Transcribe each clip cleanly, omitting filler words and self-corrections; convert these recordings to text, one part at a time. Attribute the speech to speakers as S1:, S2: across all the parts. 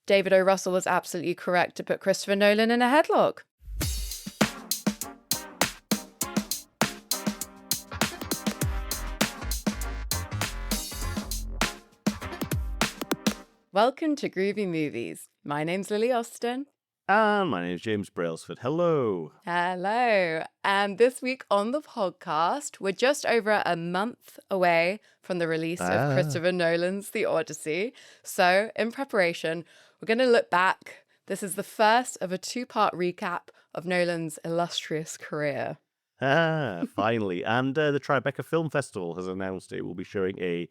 S1: David O. Russell was absolutely correct to put Christopher Nolan in a headlock. Welcome to Groovy Movies. My name's Lily Austin.
S2: And my name is James Brailsford. Hello.
S1: Hello. And this week on the podcast, we're just over a month away from the release of Christopher Nolan's The Odyssey. So in preparation, we're going to look back. This is the first of a two-part recap of Nolan's illustrious career.
S2: Finally. And the Tribeca Film Festival has announced it will be showing a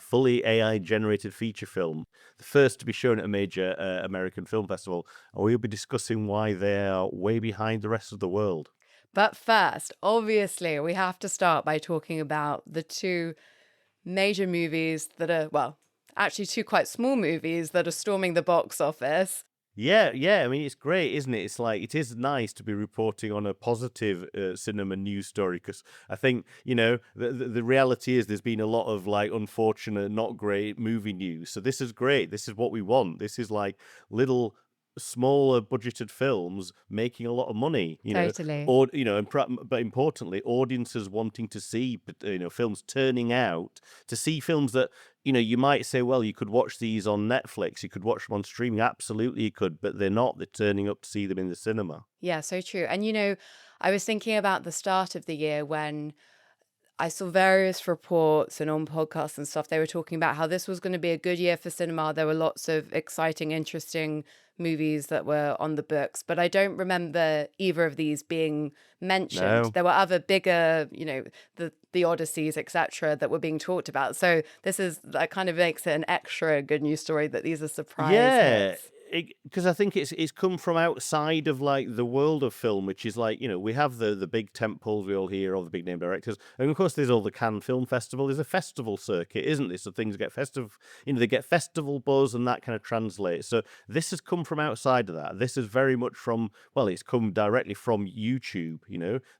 S2: fully AI-generated feature film, the first to be shown at a major American film festival. And we'll be discussing why they are way behind the rest of the world.
S1: But first, obviously, we have to start by talking about the two major movies that are, well, actually two quite small movies that are storming the box office.
S2: Yeah. I mean, it's great, isn't it? It's like, it is nice to be reporting on a positive cinema news story, because I think, the reality is there's been a lot of like unfortunate, not great movie news. So this is great. This is what we want. This is like little smaller budgeted films making a lot of money,
S1: Totally.
S2: or but importantly, audiences wanting to see films, turning out to see films that you might say, well, you could watch these on Netflix, you could watch them on streaming. Absolutely you could, but they're not. They're turning up to see them in the cinema.
S1: Yeah, so true. And I was thinking about the start of the year when I saw various reports and on podcasts and stuff. They were talking about how this was going to be a good year for cinema. There were lots of exciting, interesting movies that were on the books, but I don't remember either of these being mentioned.
S2: No.
S1: There were other bigger, the Odysseys, etc., that were being talked about. So that kind of makes it an extra good news story that these are surprise hits.
S2: Because I think it's come from outside of like the world of film, which is like, we have the big tentpoles we all hear, all the big name directors, and of course there's all the Cannes Film Festival. There's a festival circuit, isn't there? So things get festive, they get festival buzz, and that kind of translates. So this has come from outside of that. This is very much from, well, it's come directly from YouTube.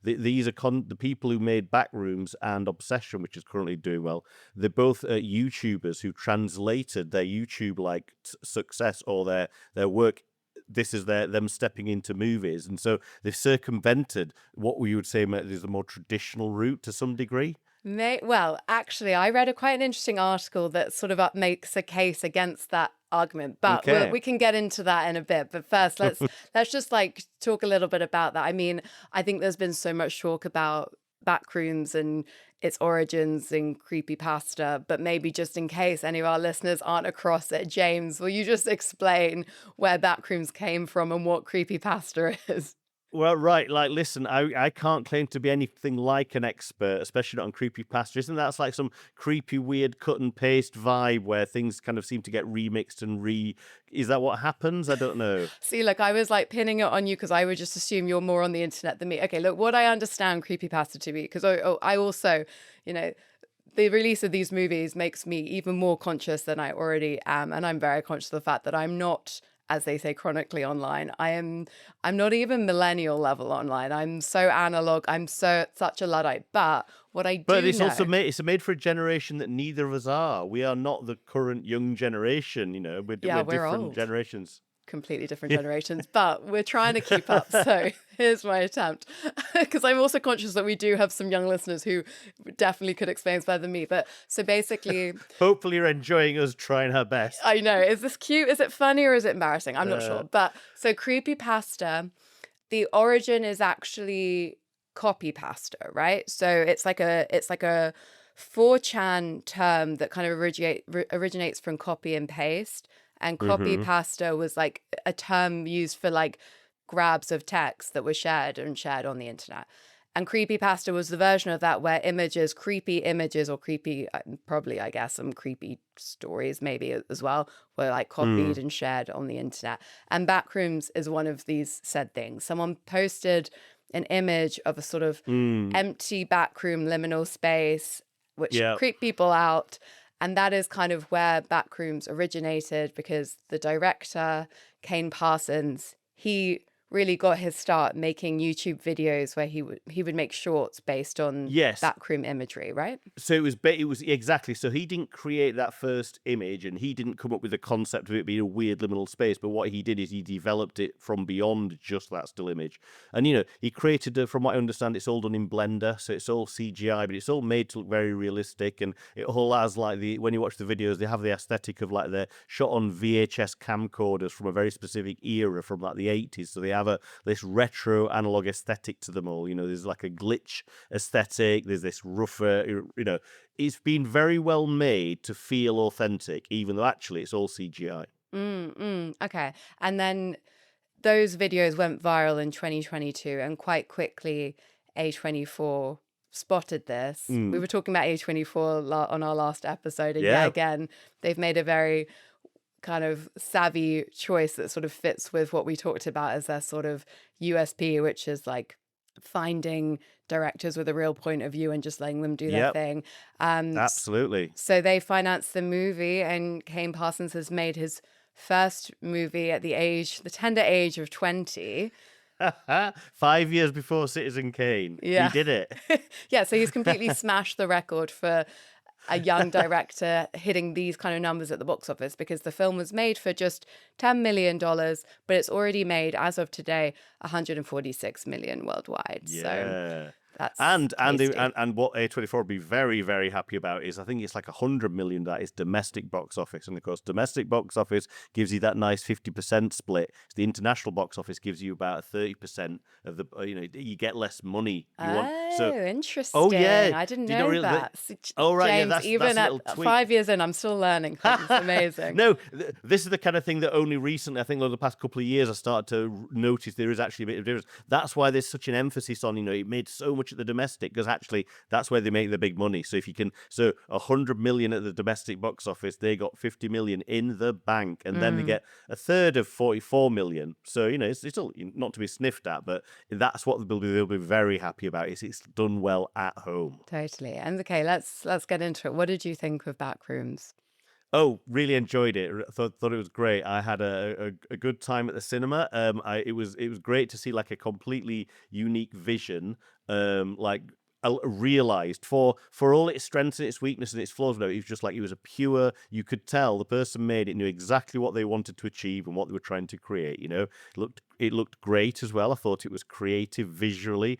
S2: These are the people who made Backrooms and Obsession, which is currently doing well. They're both YouTubers who translated their YouTube like success or their work. This is them stepping into movies, and so they've circumvented what we would say is a more traditional route to some degree.
S1: Well, actually, I read quite an interesting article that sort of makes a case against that argument, but
S2: Okay.
S1: we can get into that in a bit. But first, let's just like talk a little bit about that. I mean, I think there's been so much talk about Backrooms and its origins in creepypasta, but maybe just in case any of our listeners aren't across it, James, will you just explain where Backrooms came from and what creepypasta is?
S2: Well, right, like, listen, I can't claim to be anything like an expert, especially not on creepypasta. Isn't that like some creepy, weird cut and paste vibe where things kind of seem to get remixed and is that what happens? I don't know.
S1: See, look, I was like pinning it on you because I would just assume you're more on the internet than me. Okay, look, what I understand creepypasta to be, because I also, the release of these movies makes me even more conscious than I already am. And I'm very conscious of the fact that I'm not, as they say, chronically online. I'm not even millennial level online. I'm so analog. I'm such a Luddite. But what I do
S2: But it's
S1: know,
S2: also made for a generation that neither of us are. We are not the current young generation. We're different
S1: old.
S2: generations.
S1: Completely different generations, but we're trying to keep up. So here's my attempt, because I'm also conscious that we do have some young listeners who definitely could explain this better than me. But so basically,
S2: hopefully you're enjoying us trying our best.
S1: I know. Is this cute? Is it funny or is it embarrassing? I'm not sure. But so creepypasta, the origin is actually copypasta, right? So it's like a 4chan term that kind of originates from copy and paste. And copypasta was like a term used for like grabs of text that were shared on the internet. And creepypasta was the version of that where creepy images or creepy, probably, I guess, some creepy stories maybe as well, were like copied and shared on the internet. And Backrooms is one of these said things. Someone posted an image of a sort of empty backroom liminal space, which creeped people out. And that is kind of where Backrooms originated, because the director, Kane Parsons, he really got his start making YouTube videos where he would make shorts based on
S2: Yes.
S1: backroom imagery, right?
S2: So it was exactly. So he didn't create that first image, and he didn't come up with the concept of it being a weird liminal space. But what he did is he developed it from beyond just that still image. And he created, from what I understand, it's all done in Blender, so it's all CGI, but it's all made to look very realistic, and it all has like when you watch the videos, they have the aesthetic of like they're shot on VHS camcorders from a very specific era from like the 80s. So they have this retro analog aesthetic to them all. There's like a glitch aesthetic. There's this rougher. It's been very well made to feel authentic, even though actually it's all CGI.
S1: Okay. And then those videos went viral in 2022, and quite quickly A24 spotted this. We were talking about A24 on our last episode, and
S2: Yeah.
S1: again, they've made a very kind of savvy choice that sort of fits with what we talked about as their sort of USP, which is like finding directors with a real point of view and just letting them do their thing.
S2: Absolutely.
S1: So they financed the movie, and Kane Parsons has made his first movie at the tender age of 20.
S2: 5 years before Citizen Kane.
S1: Yeah.
S2: He did it.
S1: Yeah, so he's completely smashed the record for a young director hitting these kind of numbers at the box office, because the film was made for just $10 million, but it's already made, as of today, 146 million worldwide.
S2: Yeah.
S1: So that's
S2: and
S1: tasty.
S2: what A24 would be very, very happy about is I think it's like 100 million that is domestic box office. And of course, domestic box office gives you that nice 50% split. So the international box office gives you about 30% of the, you get less money.
S1: Interesting.
S2: Oh, yeah.
S1: I didn't
S2: Do you
S1: know
S2: not really-
S1: that.
S2: Oh, right.
S1: James,
S2: Yeah, that's
S1: even
S2: a
S1: at
S2: little tweak.
S1: 5 years in, I'm still learning things. Amazing.
S2: No, this is the kind of thing that only recently, I think over the past couple of years, I started to notice there is actually a bit of difference. That's why there's such an emphasis on, it made so much at the domestic, because actually that's where they make the big money. So 100 million at the domestic box office, they got 50 million in the bank, and then they get a third of 44 million. So, it's all not to be sniffed at, but that's what they'll be very happy about. It's done well at home.
S1: Totally. And okay, let's get into it. What did you think of Backrooms?
S2: Oh, really enjoyed it. Thought it was great. I had a good time at the cinema. It was great to see like a completely unique vision. Realized for all its strengths and its weaknesses and its flaws, it was just like it was a pure. You could tell the person made it knew exactly what they wanted to achieve and what they were trying to create. It looked great as well. I thought it was creative visually,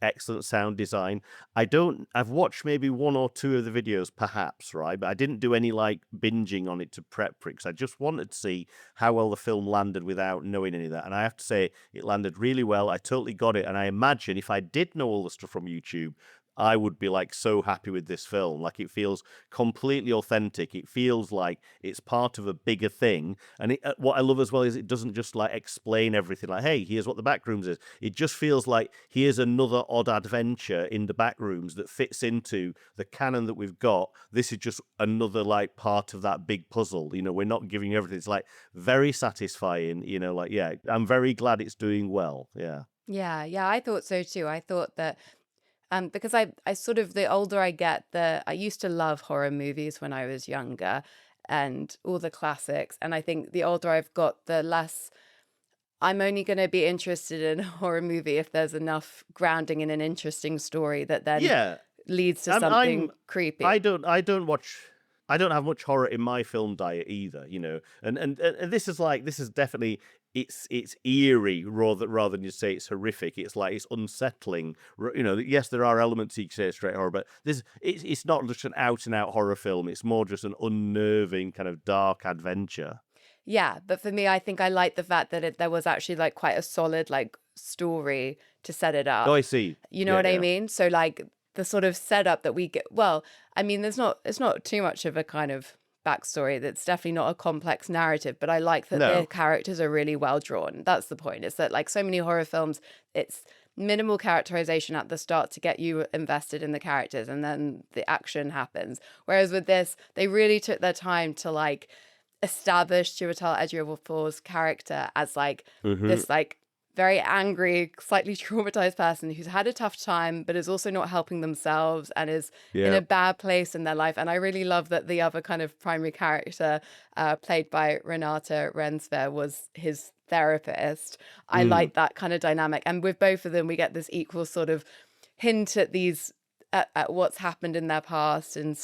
S2: excellent sound design. I've watched maybe one or two of the videos, perhaps, right, but I didn't do any like binging on it to prep for it, because I just wanted to see how well the film landed without knowing any of that. And I have to say, it landed really well. I totally got it, and I imagine if I did know all the stuff from YouTube, I would be like so happy with this film. Like, it feels completely authentic. It feels like it's part of a bigger thing. And what I love as well is it doesn't just like explain everything. Like, hey, here's what the Backrooms is. It just feels like here's another odd adventure in the Backrooms that fits into the canon that we've got. This is just another like part of that big puzzle. We're not giving you everything. It's like very satisfying. I'm very glad it's doing well. Yeah.
S1: Yeah, I thought so too. I thought that because I sort of, the older I get, I used to love horror movies when I was younger and all the classics. And I think the older I've got, the less I'm only going to be interested in a horror movie if there's enough grounding in an interesting story that then leads to something creepy.
S2: I don't have much horror in my film diet either, and this is definitely, it's eerie rather than you say it's horrific. It's like it's unsettling. Yes, there are elements you can say it's straight horror, but it's not just an out and out horror film. It's more just an unnerving kind of dark adventure.
S1: Yeah, but for me, I think I like the fact that there was actually like quite a solid like story to set it up.
S2: Oh, I see.
S1: You know what I mean? So like the sort of setup that we get. Well, I mean, it's not too much of a kind of backstory. That's definitely not a complex narrative, but I like that the characters are really well drawn. That's the point. It's that like so many horror films, it's minimal characterization at the start to get you invested in the characters, and then the action happens. Whereas with this, they really took their time to like establish Chiwetel Ejiofor's character as like this like very angry, slightly traumatized person who's had a tough time, but is also not helping themselves and is in
S2: Yeah.
S1: a bad place in their life. And I really love that the other kind of primary character, played by Renata Rensver, was his therapist. I
S2: Mm.
S1: like that kind of dynamic. And with both of them, we get this equal sort of hint at these at what's happened in their past, and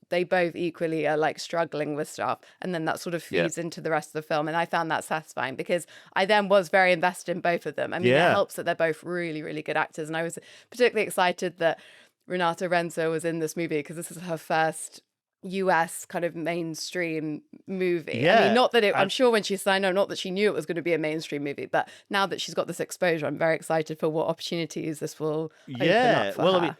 S1: they both equally are like struggling with stuff, and then that sort of
S2: Yeah.
S1: feeds into the rest of the film, and I found that satisfying because I then was very invested in both of them. I mean, it
S2: Yeah.
S1: helps that they're both really, really good actors, and I was particularly excited that Renata Renzo was in this movie because this is her first US kind of mainstream movie. I mean,
S2: Yeah.
S1: not that I'm
S2: And
S1: sure when she signed on, not that she knew it was going to be a mainstream movie, but now that she's got this exposure, I'm very excited for what opportunities this will open up
S2: yeah.
S1: for
S2: Well, I mean,
S1: her.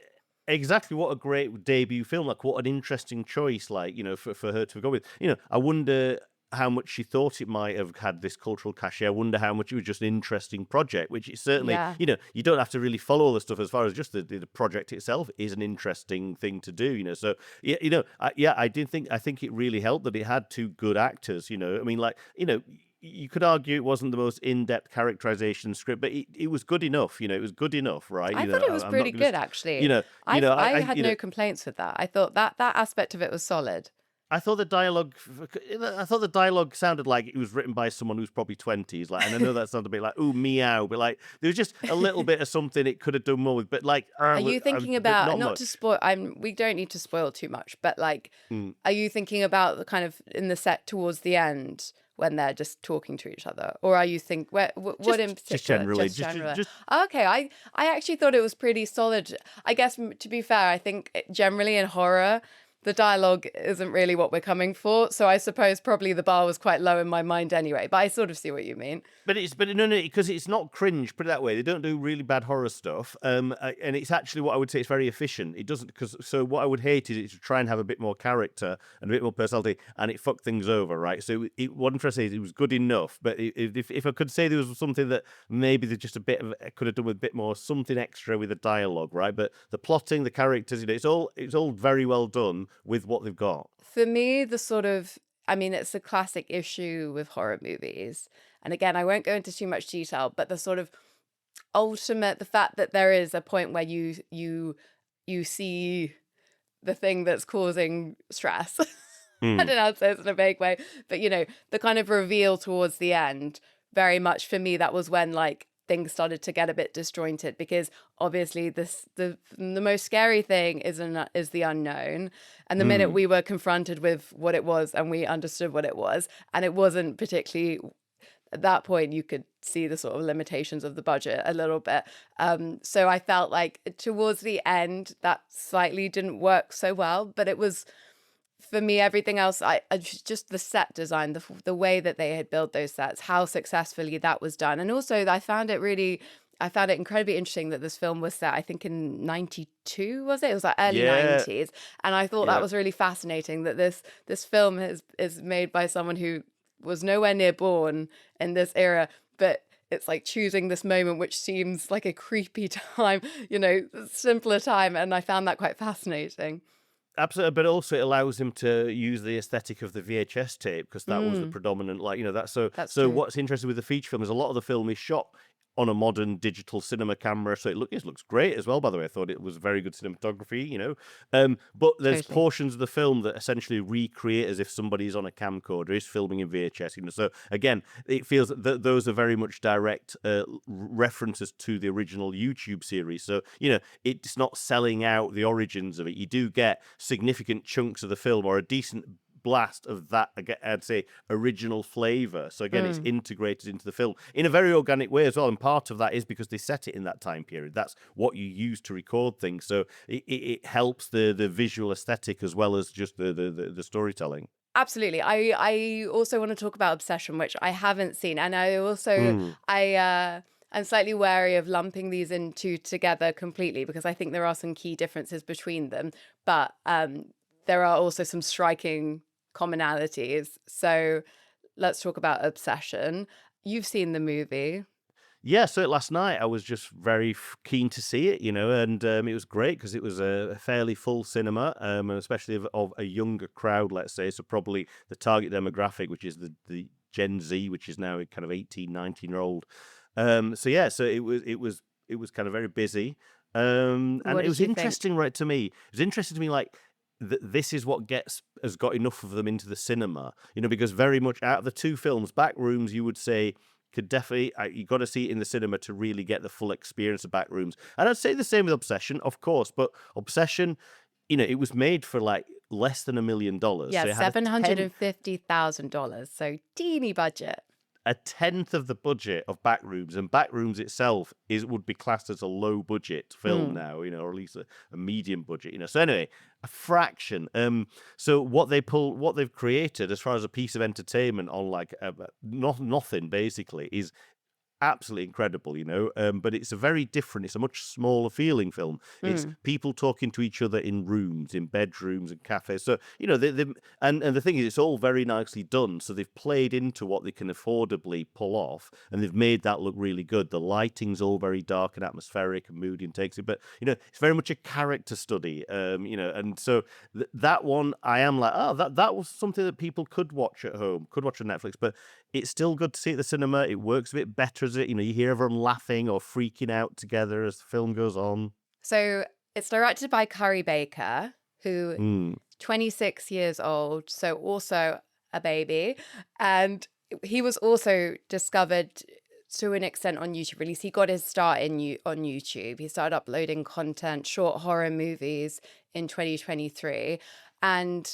S2: exactly, what a great debut film. Like, what an interesting choice, like, for her to go with. I wonder how much she thought it might have had this cultural cachet. I wonder how much it was just an interesting project, which it certainly,
S1: Yeah.
S2: you don't have to really follow all the stuff as far as just the project itself is an interesting thing to do. So, yeah, I think it really helped that it had two good actors. I mean, like, you could argue it wasn't the most in-depth characterization script, but it was good enough. It was good enough, right?
S1: I thought it was
S2: I'm not
S1: pretty
S2: going to,
S1: good, actually.
S2: you know, you know,
S1: I
S2: I,
S1: had no complaints with that. I thought that aspect of it was solid.
S2: I thought the dialogue, sounded like it was written by someone who's probably 20s. Like, and I know that sounded a bit like, ooh, meow, but like, there was just a little bit of something it could have done more with, but like,
S1: Are you thinking
S2: but
S1: about,
S2: not
S1: not to
S2: much.
S1: spoil, we don't need to spoil too much, but like,
S2: Mm.
S1: are you thinking about the kind of in the set towards the end when they're just talking to each other, or are you what in
S2: Just
S1: particular?
S2: generally,
S1: Just generally.
S2: just
S1: Okay, I actually thought it was pretty solid. I guess to be fair, I think generally in horror, the dialogue isn't really what we're coming for. So I suppose probably the bar was quite low in my mind anyway. But I sort of see what you mean.
S2: But no, because it's not cringe. Put it that way. They don't do really bad horror stuff. And it's actually what I would say it's very efficient. It doesn't because so what I would hate is it to try and have a bit more character and a bit more personality, and it fucked things over, right? So what I'm trying to say is it was good enough. But if I could say there was something that maybe there's just a bit of could have done with a bit more something extra with the dialogue, right? But the plotting, the characters, it's all very well done with what they've got.
S1: For me, I mean, it's a classic issue with horror movies. And again, I won't go into too much detail, but the sort of the fact that there is a point where you see the thing that's causing stress. I
S2: Mm.
S1: don't know how to say this in a vague way, but the kind of reveal towards the end, very much for me, that was when like things started to get a bit disjointed because obviously the most scary thing is the unknown, and the minute
S2: Mm.
S1: we were confronted with what it was and we understood what it was, and it wasn't particularly at that point you could see the sort of limitations of the budget a little bit. So I felt like towards the end that slightly didn't work so well, but it was for me everything else. Just the set design, the way that they had built those sets, how successfully that was done, and also I found it incredibly interesting that this film was set, I think, in 92, was it? It was like early
S2: Yeah.
S1: 90s. And I thought that
S2: Yeah.
S1: was really fascinating that this film is made by someone who was nowhere near born in this era, but it's like choosing this moment which seems like a creepy time, simpler time. And I found that quite fascinating.
S2: Absolutely, but also it allows him to use the aesthetic of the VHS tape because that was the
S1: Mm,
S2: predominant, like that's so.
S1: that's
S2: So
S1: true.
S2: what's interesting with the feature film is a lot of the film is shot on a modern digital cinema camera, so it looks great as well. By the way, I thought it was very good cinematography. But there's
S1: Totally.
S2: portions of the film that essentially recreate as if somebody's on a camcorder is filming in VHS. So again, it feels that those are very much direct references to the original YouTube series. So it's not selling out the origins of it. You do get significant chunks of the film or a decent blast of that, I'd say, original flavor. So again, it's
S1: Mm.
S2: integrated into the film in a very organic way as well. And part of that is because they set it in that time period. That's what you use to record things. So it helps the visual aesthetic as well as just the storytelling.
S1: Absolutely. I also want to talk about Obsession, which I haven't seen. And I also,
S2: Mm.
S1: I'm slightly wary of lumping these into together completely because I think there are some key differences between them. But there are also some striking commonalities. So let's talk about Obsession. You've seen the movie.
S2: Yeah, so last night I was just very keen to see it, and it was great because it was a fairly full cinema, and especially of a younger crowd, let's say. So probably the target demographic, which is the Gen Z, which is now a kind of 18, 19-year-old. So it was kind of very busy. And
S1: What
S2: it
S1: did
S2: was
S1: you think?
S2: interesting, right, to me. It was interesting to me, like, this is what has got enough of them into the cinema, because very much out of the two films, Backrooms, you would say, could definitely, you got to see it in the cinema to really get the full experience of Backrooms. And I'd say the same with Obsession, of course, but Obsession, it was made for like less than $1 million.
S1: Yeah,
S2: So it had
S1: $750,000. So teeny budget.
S2: a tenth of the budget of Backrooms, and Backrooms itself would be classed as a low budget film now, or at least a medium budget, So anyway, a fraction. So what they've created as far as a piece of entertainment on like nothing basically is absolutely incredible, but it's it's a much smaller feeling film. It's people talking to each other in rooms, in bedrooms and cafes. So, and the thing is, it's all very nicely done. So they've played into what they can affordably pull off, and they've made that look really good. The lighting's all very dark and atmospheric and moody and takes it, but, it's very much a character study, and so that one, I am like, oh, that was something that people could watch at home, could watch on Netflix, but it's still good to see at the cinema. It works a bit better as it, you hear everyone laughing or freaking out together as the film goes on.
S1: So it's directed by Curry Baker, who 26 years old, so also a baby. And he was also discovered to an extent on YouTube release. He got his start on YouTube. He started uploading content, short horror movies in 2023. And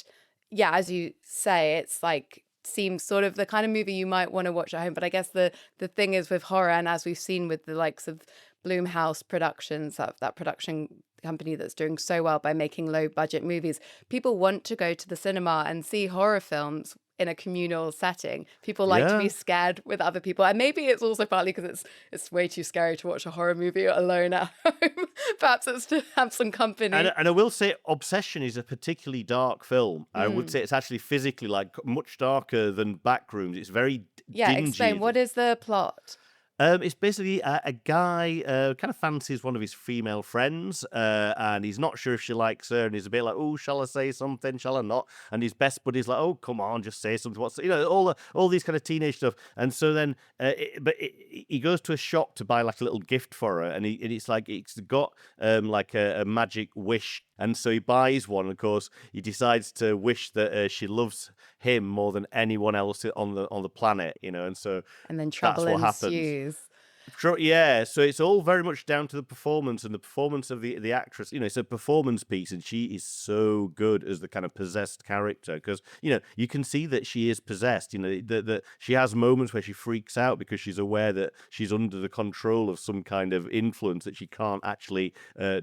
S1: yeah, as you say, it's like seems sort of the kind of movie you might want to watch at home. But I guess the thing is with horror, and as we've seen with the likes of Blumhouse Productions, that production company that's doing so well by making low budget movies, people want to go to the cinema and see horror films in a communal setting. People like to be scared with other people, and maybe it's also partly because it's way too scary to watch a horror movie alone at home. Perhaps it's to have some company.
S2: And I will say Obsession is a particularly dark film. I would say it's actually physically like much darker than Backrooms. It's very dingy.
S1: Explain, what is the plot?
S2: It's basically a guy kind of fancies one of his female friends, and he's not sure if she likes her, and he's a bit like, oh, shall I say something? Shall I not? And his best buddy's like, oh, come on, just say something. All these kind of teenage stuff. And so then, he goes to a shop to buy like a little gift for her, and it's like it's got like a magic wish. And so he buys one. Of course, he decides to wish that she loves him more than anyone else on the planet, and so
S1: then trouble ensues.
S2: Yeah, so it's all very much down to the performance and the performance of the actress. It's a performance piece, and she is so good as the kind of possessed character because you can see that she is possessed. That she has moments where she freaks out because she's aware that she's under the control of some kind of influence that she can't actually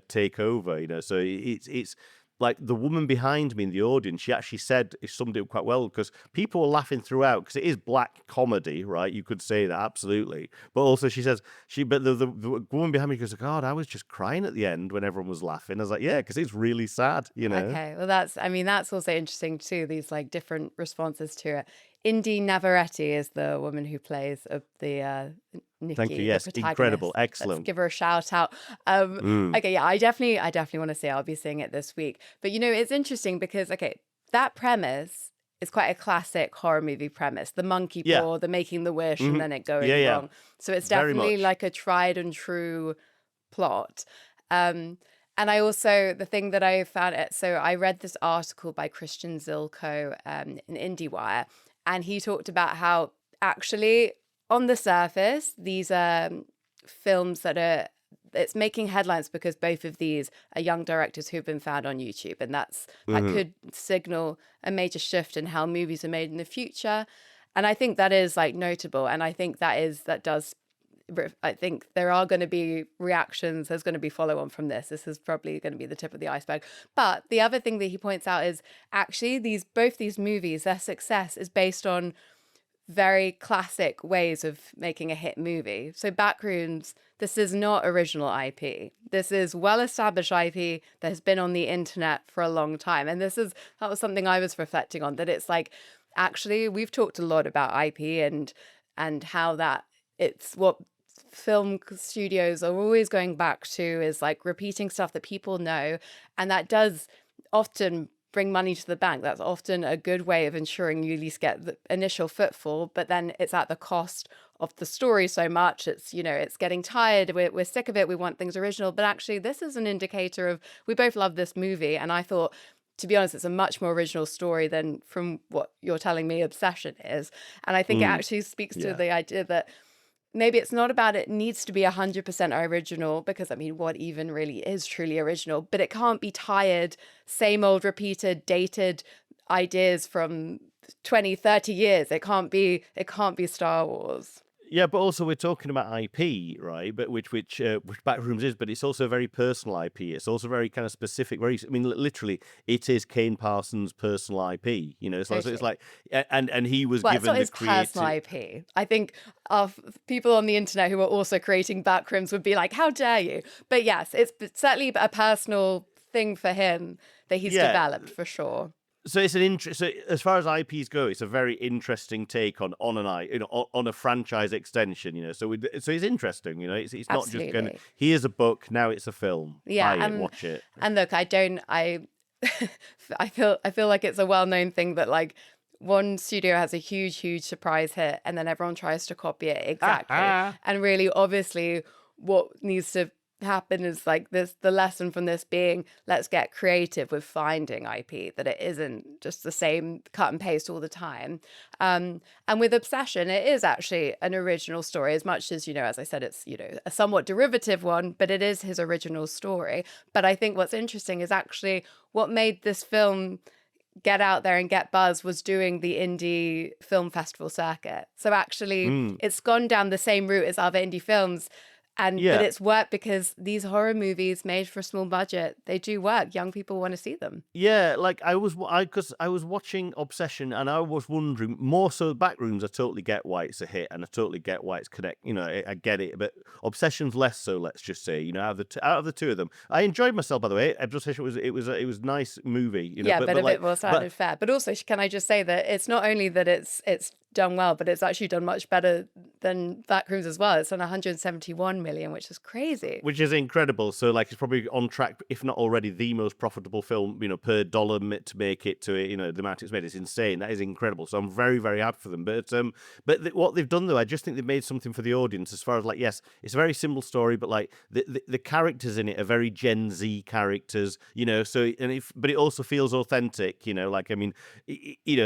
S2: take over. So it's like the woman behind me in the audience, she actually summed it up quite well because people were laughing throughout because it is black comedy, right? You could say that absolutely. But also she says, but the woman behind me goes, God, I was just crying at the end when everyone was laughing. I was like, yeah, because it's really sad,
S1: Okay, well that's also interesting too, these like different responses to it. Indy Navarrete is the woman who plays the Nikki.
S2: Thank you. Yes, incredible, excellent.
S1: Let's give her a shout out. Okay, yeah, I definitely want to say I'll be seeing it this week. But it's interesting because that premise is quite a classic horror movie premise: the monkey paw, the making the wish, and then it going wrong. So it's definitely like a tried and true plot. And I also, the thing that I found so I read this article by Christian Zilko in IndieWire, and he talked about how actually on the surface, these are films it's making headlines because both of these are young directors who've been found on YouTube. And that could signal a major shift in how movies are made in the future. And I think that is like notable. And I think I think there are going to be reactions. There's going to be follow on from this. This is probably going to be the tip of the iceberg. But the other thing that he points out is actually both these movies, their success is based on very classic ways of making a hit movie. So Backrooms, this is not original IP. This is well-established IP that has been on the internet for a long time. And that was something I was reflecting on, that it's like, actually, we've talked a lot about IP and how that it's what film studios are always going back to is like repeating stuff that people know. And that does often bring money to the bank. That's often a good way of ensuring you at least get the initial footfall, but then it's at the cost of the story so much. It's, it's getting tired. We're sick of it. We want things original. But actually, this is an indicator of, we both love this movie. And I thought, to be honest, it's a much more original story than from what you're telling me Obsession is. And I think it actually speaks to the idea that maybe it's not about it needs to be 100% original, because I mean, what even really is truly original? But it can't be tired, same old repeated, dated ideas from 20, 30 years. It can't be Star Wars.
S2: Yeah, but also we're talking about IP, right? But which Backrooms is, but it's also a very personal IP. It's also very kind of specific. Literally, it is Kane Parsons' personal IP. So it's like, and he was
S1: Well,
S2: given
S1: it's
S2: the
S1: not his
S2: creative.
S1: personal IP. I think people on the internet who are also creating Backrooms would be like, "How dare you?" But yes, it's certainly a personal thing for him that he's developed for sure.
S2: So it's so as far as IPs go, it's a very interesting take on on a franchise extension. So it's interesting. It's not just going. Here's a book, now it's a film.
S1: Yeah,
S2: buy it, watch it.
S1: And look, I feel like it's a well-known thing that like one studio has a huge surprise hit, and then everyone tries to copy it exactly. And really, obviously, what needs to happen is like this, the lesson from this being, let's get creative with finding IP, that it isn't just the same cut and paste all the time. And with Obsession, it is actually an original story, as much as, as I said, it's, a somewhat derivative one, but it is his original story. But I think what's interesting is actually what made this film get out there and get buzz was doing the indie film festival circuit. So actually it's gone down the same route as other indie films. But it's worked because these horror movies made for a small budget, they do work. Young people want to see them.
S2: Yeah, like I was watching Obsession, and I was wondering more so. Backrooms, I totally get why it's a hit, and I totally get why it's connect. I get it, but Obsession's less so. Let's just say, out of the two of them, I enjoyed myself. By the way, Obsession was a nice movie.
S1: But a bit more standard fare. But also, can I just say that it's not only that it's done well, but it's actually done much better than Backrooms as well. It's on 171 million, which is crazy.
S2: Which is incredible. So like it's probably on track, if not already the most profitable film, per dollar to make it to it, the amount it's made. It's insane. That is incredible. So I'm very, very happy for them. But what they've done though, I just think they've made something for the audience as far as like, yes, it's a very simple story, but like the characters in it are very Gen Z characters, but it also feels authentic, like, I mean,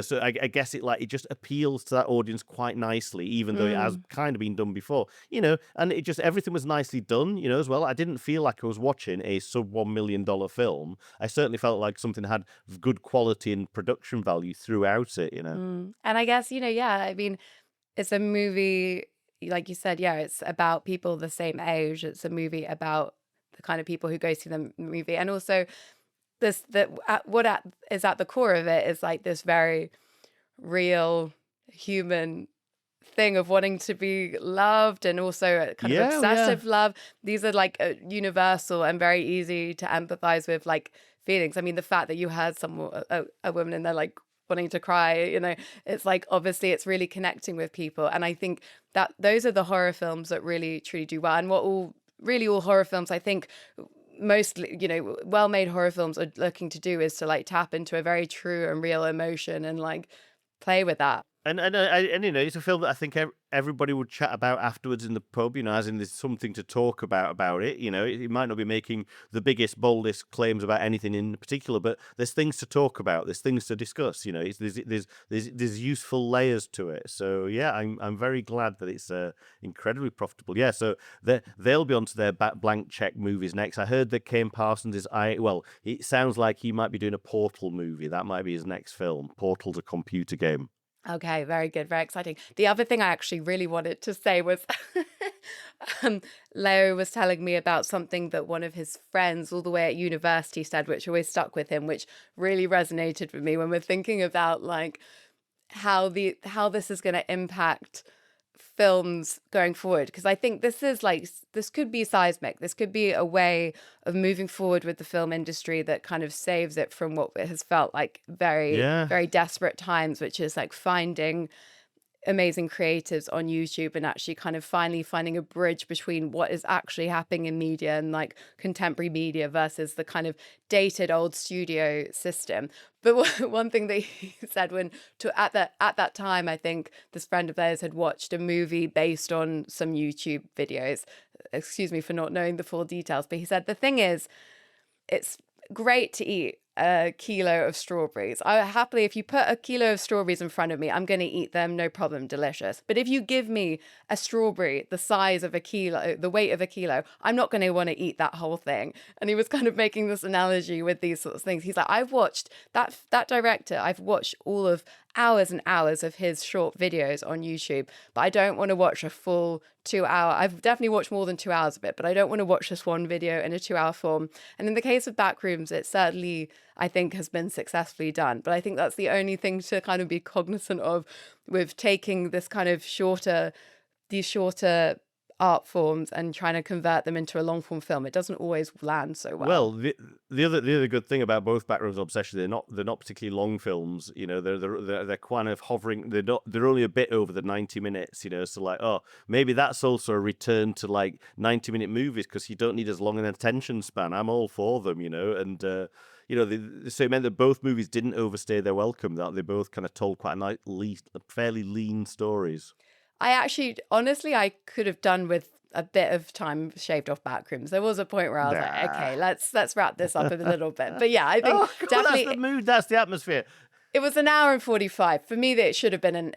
S2: so I guess it just appeals to that audience quite nicely, even though it has kind of been done before, and it just, everything was nicely done, as well. I didn't feel like I was watching a sub $1 million film. I certainly felt like something had good quality and production value throughout it,
S1: And I guess, I mean, it's a movie, like you said, it's about people the same age. It's a movie about the kind of people who go see the movie. And also is at the core of it is like this very real human thing of wanting to be loved, and also a kind of obsessive love. These are like universal and very easy to empathize with, like, feelings. I mean, the fact that you had a woman and they're like wanting to cry, it's like, obviously it's really connecting with people. And I think that those are the horror films that really truly do well. And what all horror films, I think, mostly, well-made horror films are looking to do is to like tap into a very true and real emotion and like play with that.
S2: And it's a film that I think everybody would chat about afterwards in the pub, as in there's something to talk about it. It might not be making the biggest, boldest claims about anything in particular, but there's things to talk about, there's things to discuss. There's useful layers to it. So yeah, I'm very glad that it's incredibly profitable. Yeah, so they'll be onto their blank check movies next. I heard that Kane Parsons it sounds like he might be doing a Portal movie. That might be his next film. Portal's a computer game.
S1: Okay, very good, very exciting. The other thing I actually really wanted to say was Leo was telling me about something that one of his friends all the way at university said, which always stuck with him, which really resonated with me when we're thinking about like how this is going to impact films going forward. Because I think this could be seismic. This could be a way of moving forward with the film industry that kind of saves it from what it has felt like very, very desperate times, which is like finding amazing creatives on YouTube and actually kind of finally finding a bridge between what is actually happening in media and like contemporary media versus the kind of dated old studio system. But one thing that he said at that time, I think this friend of theirs had watched a movie based on some YouTube videos. Excuse me for not knowing the full details, but he said the thing is, it's great to eat a kilo of strawberries. I happily, if you put a kilo of strawberries in front of me, I'm going to eat them, no problem, delicious. But if you give me a strawberry the size of a kilo, the weight of a kilo, I'm not going to want to eat that whole thing. And he was kind of making this analogy with these sorts of things. He's like, I've watched that director, I've watched all of hours and hours of his short videos on YouTube, but I don't want to watch a full 2 hour. I've definitely watched more than 2 hours of it, but I don't want to watch this one video in a 2 hour form. And in the case of Backrooms, it certainly, I think, has been successfully done. But I think that's the only thing to kind of be cognizant of with taking this kind of these shorter art forms and trying to convert them into a long form film. It doesn't always land so well.
S2: Well, the other good thing about both Backrooms and Obsession, they're not particularly long films. You know, they're kind of hovering. They're only a bit over the 90 minutes. You know, so like, oh, maybe that's also a return to like 90-minute movies because you don't need as long an attention span. I'm all for them. You know, and you know, so it meant that both movies didn't overstay their welcome. That they both kind of told quite fairly lean stories.
S1: I actually, honestly, I could have done with a bit of time shaved off Backrooms. There was a point where I was like, okay, let's wrap this up a little bit. But yeah, I think definitely
S2: that's the mood, that's the atmosphere.
S1: It was an hour and 45. For me, it should have been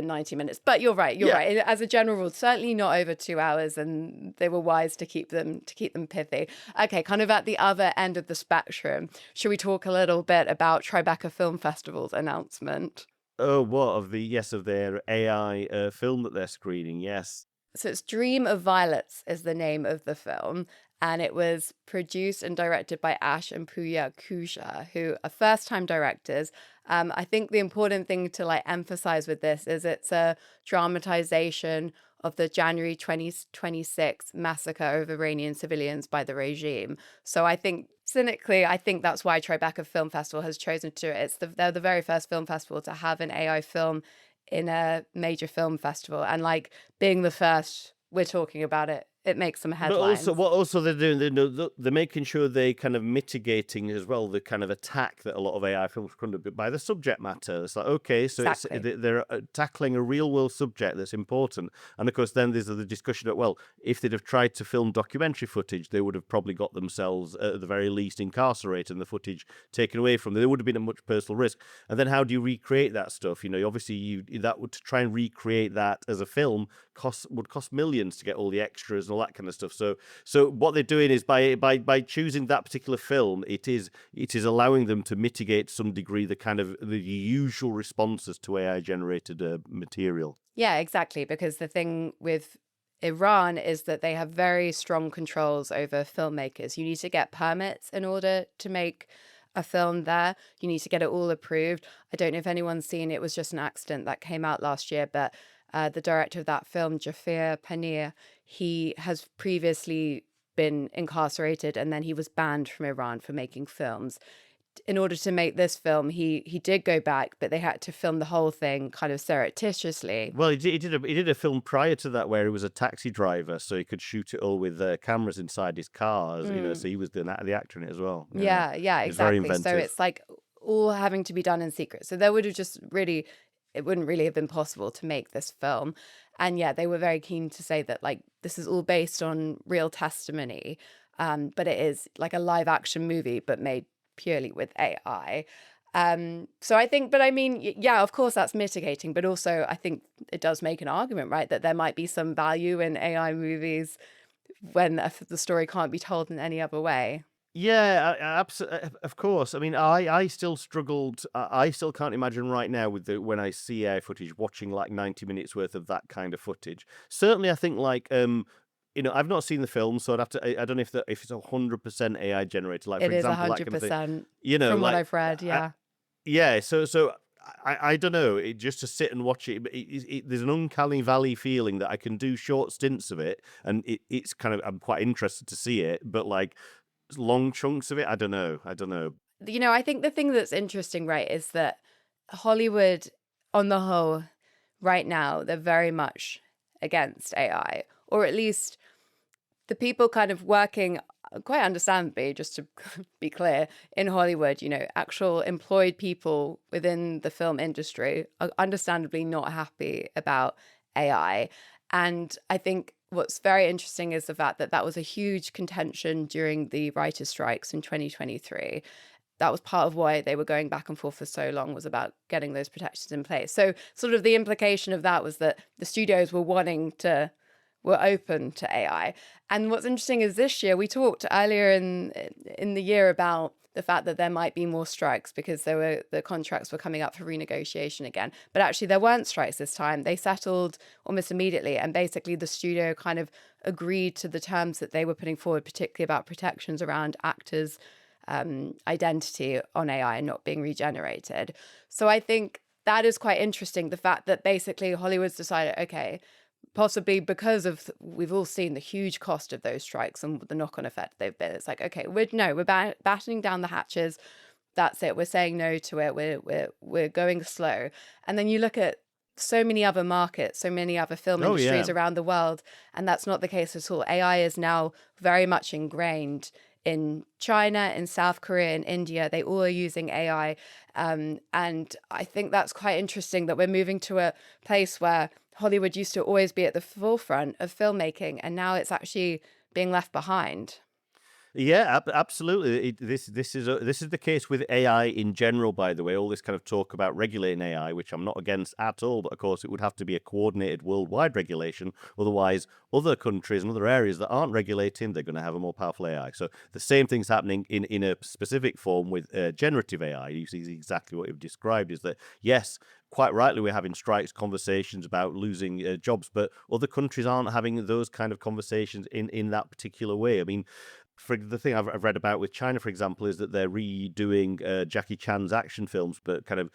S1: 90 minutes. But you're right. You're right. As a general rule, certainly not over 2 hours, and they were wise to keep them pithy. Okay, kind of at the other end of the spectrum, should we talk a little bit about Tribeca Film Festival's announcement?
S2: Oh, what of their AI film that they're screening? Yes.
S1: So it's Dream of Violets is the name of the film, and it was produced and directed by Ash and Puya Kusha, who are first-time directors. I think the important thing to like emphasize with this is it's a dramatization of the January 2026 massacre of Iranian civilians by the regime. So I think cynically, I think that's why Tribeca Film Festival has chosen to do it. They're the very first film festival to have an AI film in a major film festival, and like being the first, we're talking about it. It makes some headlines.
S2: But also they're doing, they're making sure they kind of mitigating as well the kind of attack that a lot of AI films can do by the subject matter. It's like, okay, so
S1: Exactly.
S2: they're tackling a real world subject that's important. And of course, then there's the discussion that, well, if they'd have tried to film documentary footage, they would have probably got themselves at the very least incarcerated and the footage taken away from them. There would have been a much personal risk. And then how do you recreate that stuff? You know, obviously that would, to try and recreate that as a film would cost millions to get all the extras and all that kind of stuff. So what they're doing is by choosing that particular film, it is allowing them to mitigate to some degree the kind of the usual responses to AI generated material.
S1: Yeah, exactly. Because the thing with Iran is that they have very strong controls over filmmakers. You need to get permits in order to make a film there. You need to get it all approved. I don't know if anyone's seen it. Was just an accident that came out last year, but the director of that film, Jafar Panahi, he has previously been incarcerated and then he was banned from Iran for making films. In order to make this film, he did go back, but they had to film the whole thing kind of surreptitiously.
S2: Well, he did a film prior to that where he was a taxi driver, so he could shoot it all with cameras inside his cars. You know, so he was the actor in it as well.
S1: Yeah,
S2: It's very
S1: exactly. So
S2: inventive.
S1: it's like all having to be done in secret. So there would have just really, it wouldn't really have been possible to make this film. And yeah, they were very keen to say that like this is all based on real testimony, but it is like a live action movie, but made purely with AI. So I think, but I mean, yeah, of course that's mitigating, but also I think it does make an argument, right, that there might be some value in AI movies when the story can't be told in any other way.
S2: Yeah, absolutely. Of course. I mean, I still struggled. I still can't imagine right now when I see AI footage, watching like 90 minutes worth of that kind of footage. Certainly, I think like you know, I've not seen the film, so I'd have to. I don't know if it's 100% AI generated. Like for
S1: It is
S2: example, that kind of thing.
S1: 100%
S2: You know,
S1: from what
S2: like
S1: I've read. Yeah.
S2: yeah. So I don't know. Just to sit and watch it, there's an uncanny valley feeling that I can do short stints of it, and it's kind of I'm quite interested to see it, but like long chunks of it, I don't know.
S1: You know, I think the thing that's interesting, right, is that Hollywood on the whole right now, they're very much against AI, or at least the people kind of working, quite understandably, just to be clear, in Hollywood, actual employed people within the film industry are understandably not happy about AI. And I think what's very interesting is the fact that that was a huge contention during the writers' strikes in 2023. That was part of why they were going back and forth for so long, was about getting those protections in place. So sort of the implication of that was that the studios were open to AI. And what's interesting is this year, we talked earlier in the year about the fact that there might be more strikes because the contracts were coming up for renegotiation again. But actually there weren't strikes this time. They settled almost immediately. And basically the studio kind of agreed to the terms that they were putting forward, particularly about protections around actors' identity on AI and not being regenerated. So I think that is quite interesting. The fact that basically Hollywood's decided, okay, possibly because of we've all seen the huge cost of those strikes and the knock-on effect they've been. It's like, okay, we're battening down the hatches. That's it. We're saying no to it. We're going slow. And then you look at so many other markets, so many other film industries around the world, and that's not the case at all. AI is now very much ingrained in China, in South Korea, in India. They all are using AI. And I think that's quite interesting that we're moving to a place where Hollywood used to always be at the forefront of filmmaking, and now it's actually being left behind.
S2: Yeah, absolutely. This is the case with AI in general. By the way, all this kind of talk about regulating AI, which I'm not against at all, but of course it would have to be a coordinated worldwide regulation. Otherwise, other countries and other areas that aren't regulating, they're going to have a more powerful AI. So the same thing's happening in a specific form with generative AI. You see exactly what you've described. Is that yes? Quite rightly, we're having strikes, conversations about losing jobs, but other countries aren't having those kind of conversations in that particular way. I mean, for the thing I've read about with China, for example, is that they're redoing Jackie Chan's action films, but kind of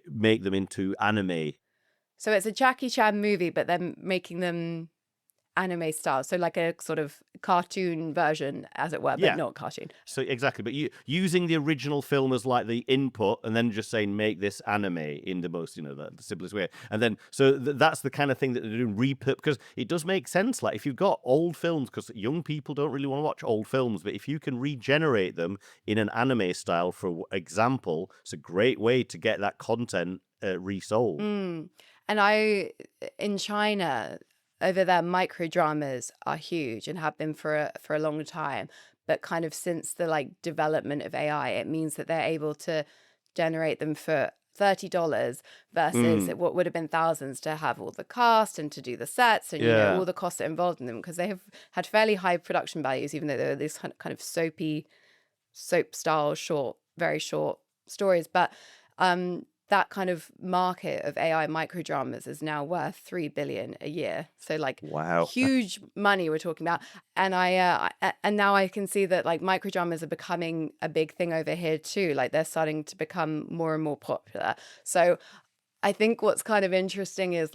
S2: make them into anime.
S1: So it's a Jackie Chan movie, but then making them anime style, so like a sort of cartoon version, as it were, but not cartoon.
S2: So exactly, but using the original film as like the input, and then just saying make this anime in the most, the simplest way, and then so that's the kind of thing that they're doing, because it does make sense. Like if you've got old films, because young people don't really want to watch old films, but if you can regenerate them in an anime style, for example, it's a great way to get that content resold.
S1: And in China, over there, micro dramas are huge and have been for a long time. But kind of since the development of AI, it means that they're able to generate them for $30 versus what would have been thousands to have all the cast and to do the sets and all the costs that are involved in them, because they have had fairly high production values, even though they're these kind of soap style very short stories. But that kind of market of AI microdramas is now worth $3 billion a year. So
S2: wow,
S1: huge money we're talking about. And and now I can see that microdramas are becoming a big thing over here too. They're starting to become more and more popular. So I think what's kind of interesting is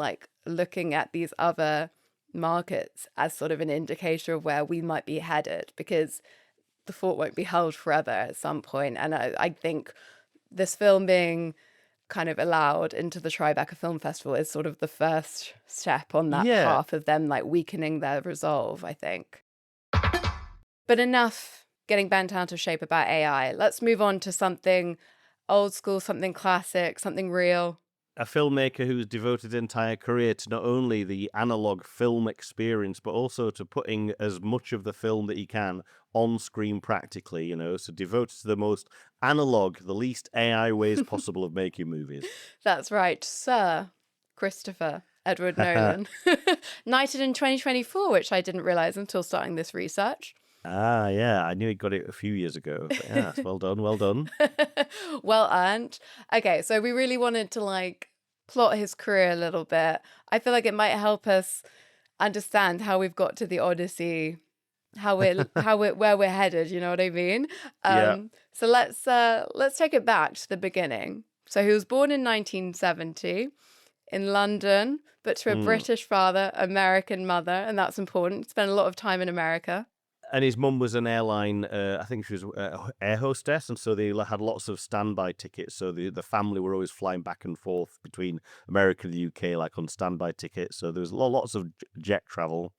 S1: looking at these other markets as sort of an indicator of where we might be headed, because the fort won't be held forever at some point. And I think this film being kind of allowed into the Tribeca Film Festival is sort of the first step on that path of them weakening their resolve, I think. But enough getting bent out of shape about AI. Let's move on to something old school, something classic, something real.
S2: A filmmaker who's devoted his entire career to not only the analog film experience, but also to putting as much of the film that he can on screen practically, so devoted to the most analog, the least AI ways possible of making movies.
S1: That's right, Sir Christopher Edward Nolan. Knighted in 2024, which I didn't realize until starting this research.
S2: Ah, yeah, I knew he got it a few years ago. But yeah, well done, well done.
S1: Well earned. Okay, so we really wanted to plot his career a little bit. I feel like it might help us understand how we've got to the Odyssey, where we're headed. You know what I mean? So let's take it back to the beginning. So he was born in 1970 in London, but to a British father, American mother, and that's important. Spent a lot of time in America.
S2: and his mum was an airline, I think she was air hostess, and so they had lots of standby tickets. So the family were always flying back and forth between America and the UK, like on standby tickets. So there was lots of jet travel.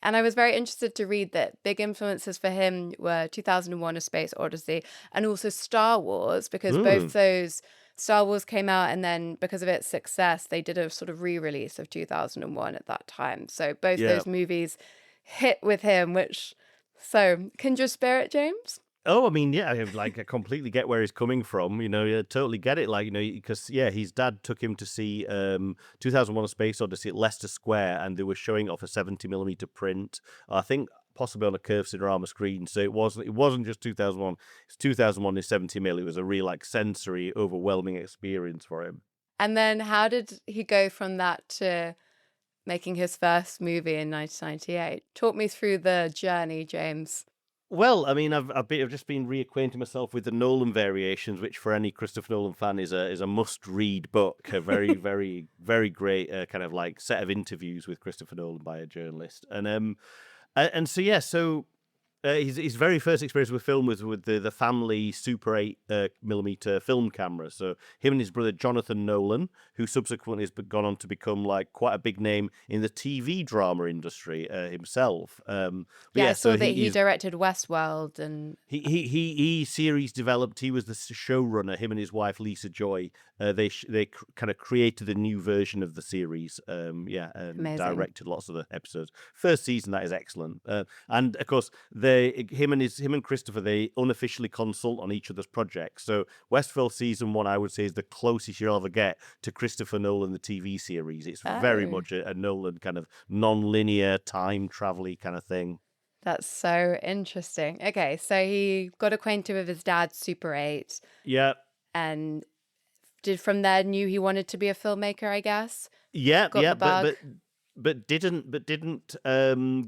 S1: And I was very interested to read that big influences for him were 2001: A Space Odyssey and also Star Wars, because both
S2: Mm,
S1: those Star Wars came out, and then because of its success, they did a sort of re-release of 2001 at that time. So both
S2: yeah.
S1: those movies hit with him, which, so kindred spirit, James?
S2: Oh, I mean, yeah, I completely get where he's coming from. Yeah, totally get it. Like, because yeah, his dad took him to see 2001: A Space Odyssey at Leicester Square, and they were showing off a 70 millimeter print. I think possibly on a curved Cinerama screen. So it wasn't just 2001. It's 2001 in 70 mm. It was a real like sensory, overwhelming experience for him.
S1: And then how did he go from that to making his first movie in 1998? Talk me through the journey, James.
S2: Well, I mean, I've just been reacquainting myself with the Nolan variations, which for any Christopher Nolan fan is a must-read book. A very, very, very great kind of like set of interviews with Christopher Nolan by a journalist, and so yeah, so his very first experience with film was with the family Super 8 millimeter film camera. So him and his brother Jonathan Nolan, who subsequently has gone on to become like quite a big name in the TV drama industry himself. But
S1: Yeah, I
S2: yeah,
S1: saw
S2: so
S1: that he
S2: he's
S1: directed Westworld and
S2: he series developed. He was the showrunner. Him and his wife Lisa Joy. They kind of created a new version of the series. Yeah, and
S1: amazing.
S2: directed lots of the episodes. First season that is excellent. And of course, him and Christopher, they unofficially consult on each other's projects. So Westworld season 1, I would say, is the closest you'll ever get to Christopher Nolan the TV series. It's very
S1: Oh,
S2: much a Nolan kind of non-linear time travel-y kind of thing.
S1: that's so interesting. Okay, so he got acquainted with his dad's Super 8
S2: Yeah.
S1: and did from there knew he wanted to be a filmmaker, I guess.
S2: Yeah,
S1: Got
S2: yeah,
S1: the bug.
S2: but didn't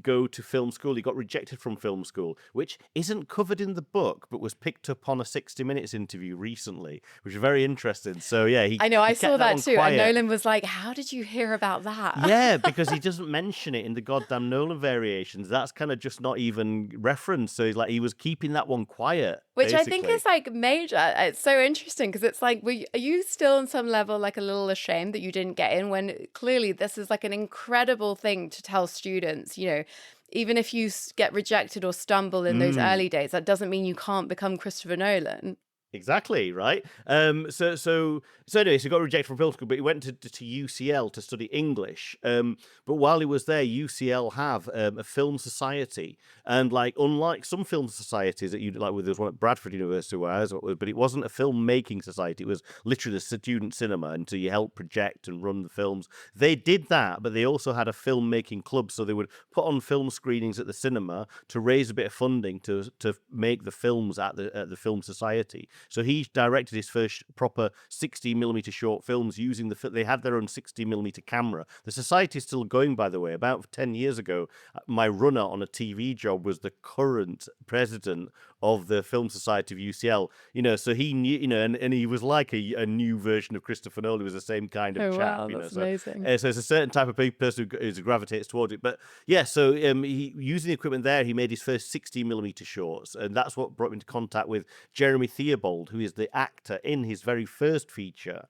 S2: go to film school. He got rejected from film school, which isn't covered in the book, but was picked up on a 60 Minutes interview recently, which is very interesting. So yeah, he
S1: I know, I
S2: he
S1: saw
S2: kept that
S1: that
S2: one
S1: too. And
S2: quiet.
S1: Nolan was like, "How did you hear about that?"
S2: Yeah, because he doesn't mention it in the goddamn Nolan variations. That's kind of just not even referenced. So he's like, he was keeping that one quiet,
S1: Which I think
S2: basically.
S1: is like major. It's so interesting because it's like, are you still on some level like a little ashamed that you didn't get in when clearly this is like an incredible thing to tell students, even if you get rejected or stumble in those
S2: Mm.
S1: early days, that doesn't mean you can't become Christopher Nolan.
S2: Exactly, right. So anyway, so he got rejected from film school, but he went to UCL to study English. But while he was there, UCL have a film society, and like unlike some film societies that you like, with, there was one at Bradford University where I was, but it wasn't a filmmaking society. It was literally a student cinema, and so you help project and run the films. They did that, but they also had a filmmaking club, so they would put on film screenings at the cinema to raise a bit of funding to make the films at the film society. So he directed his first proper 60 millimeter short films using they had their own 60 millimeter camera. The society is still going, by the way. About 10 years ago, my runner on a TV job was the current president of the Film Society of UCL. So he knew, and he was like a new version of Christopher Nolan. He was the same kind of
S1: Oh,
S2: chap,
S1: wow, that's
S2: So,
S1: amazing.
S2: so it's a certain type of person who gravitates towards it. But yeah, so he using the equipment there, he made his first 60 millimeter shorts, and that's what brought him into contact with Jeremy Theobald, who is the actor in his very first feature,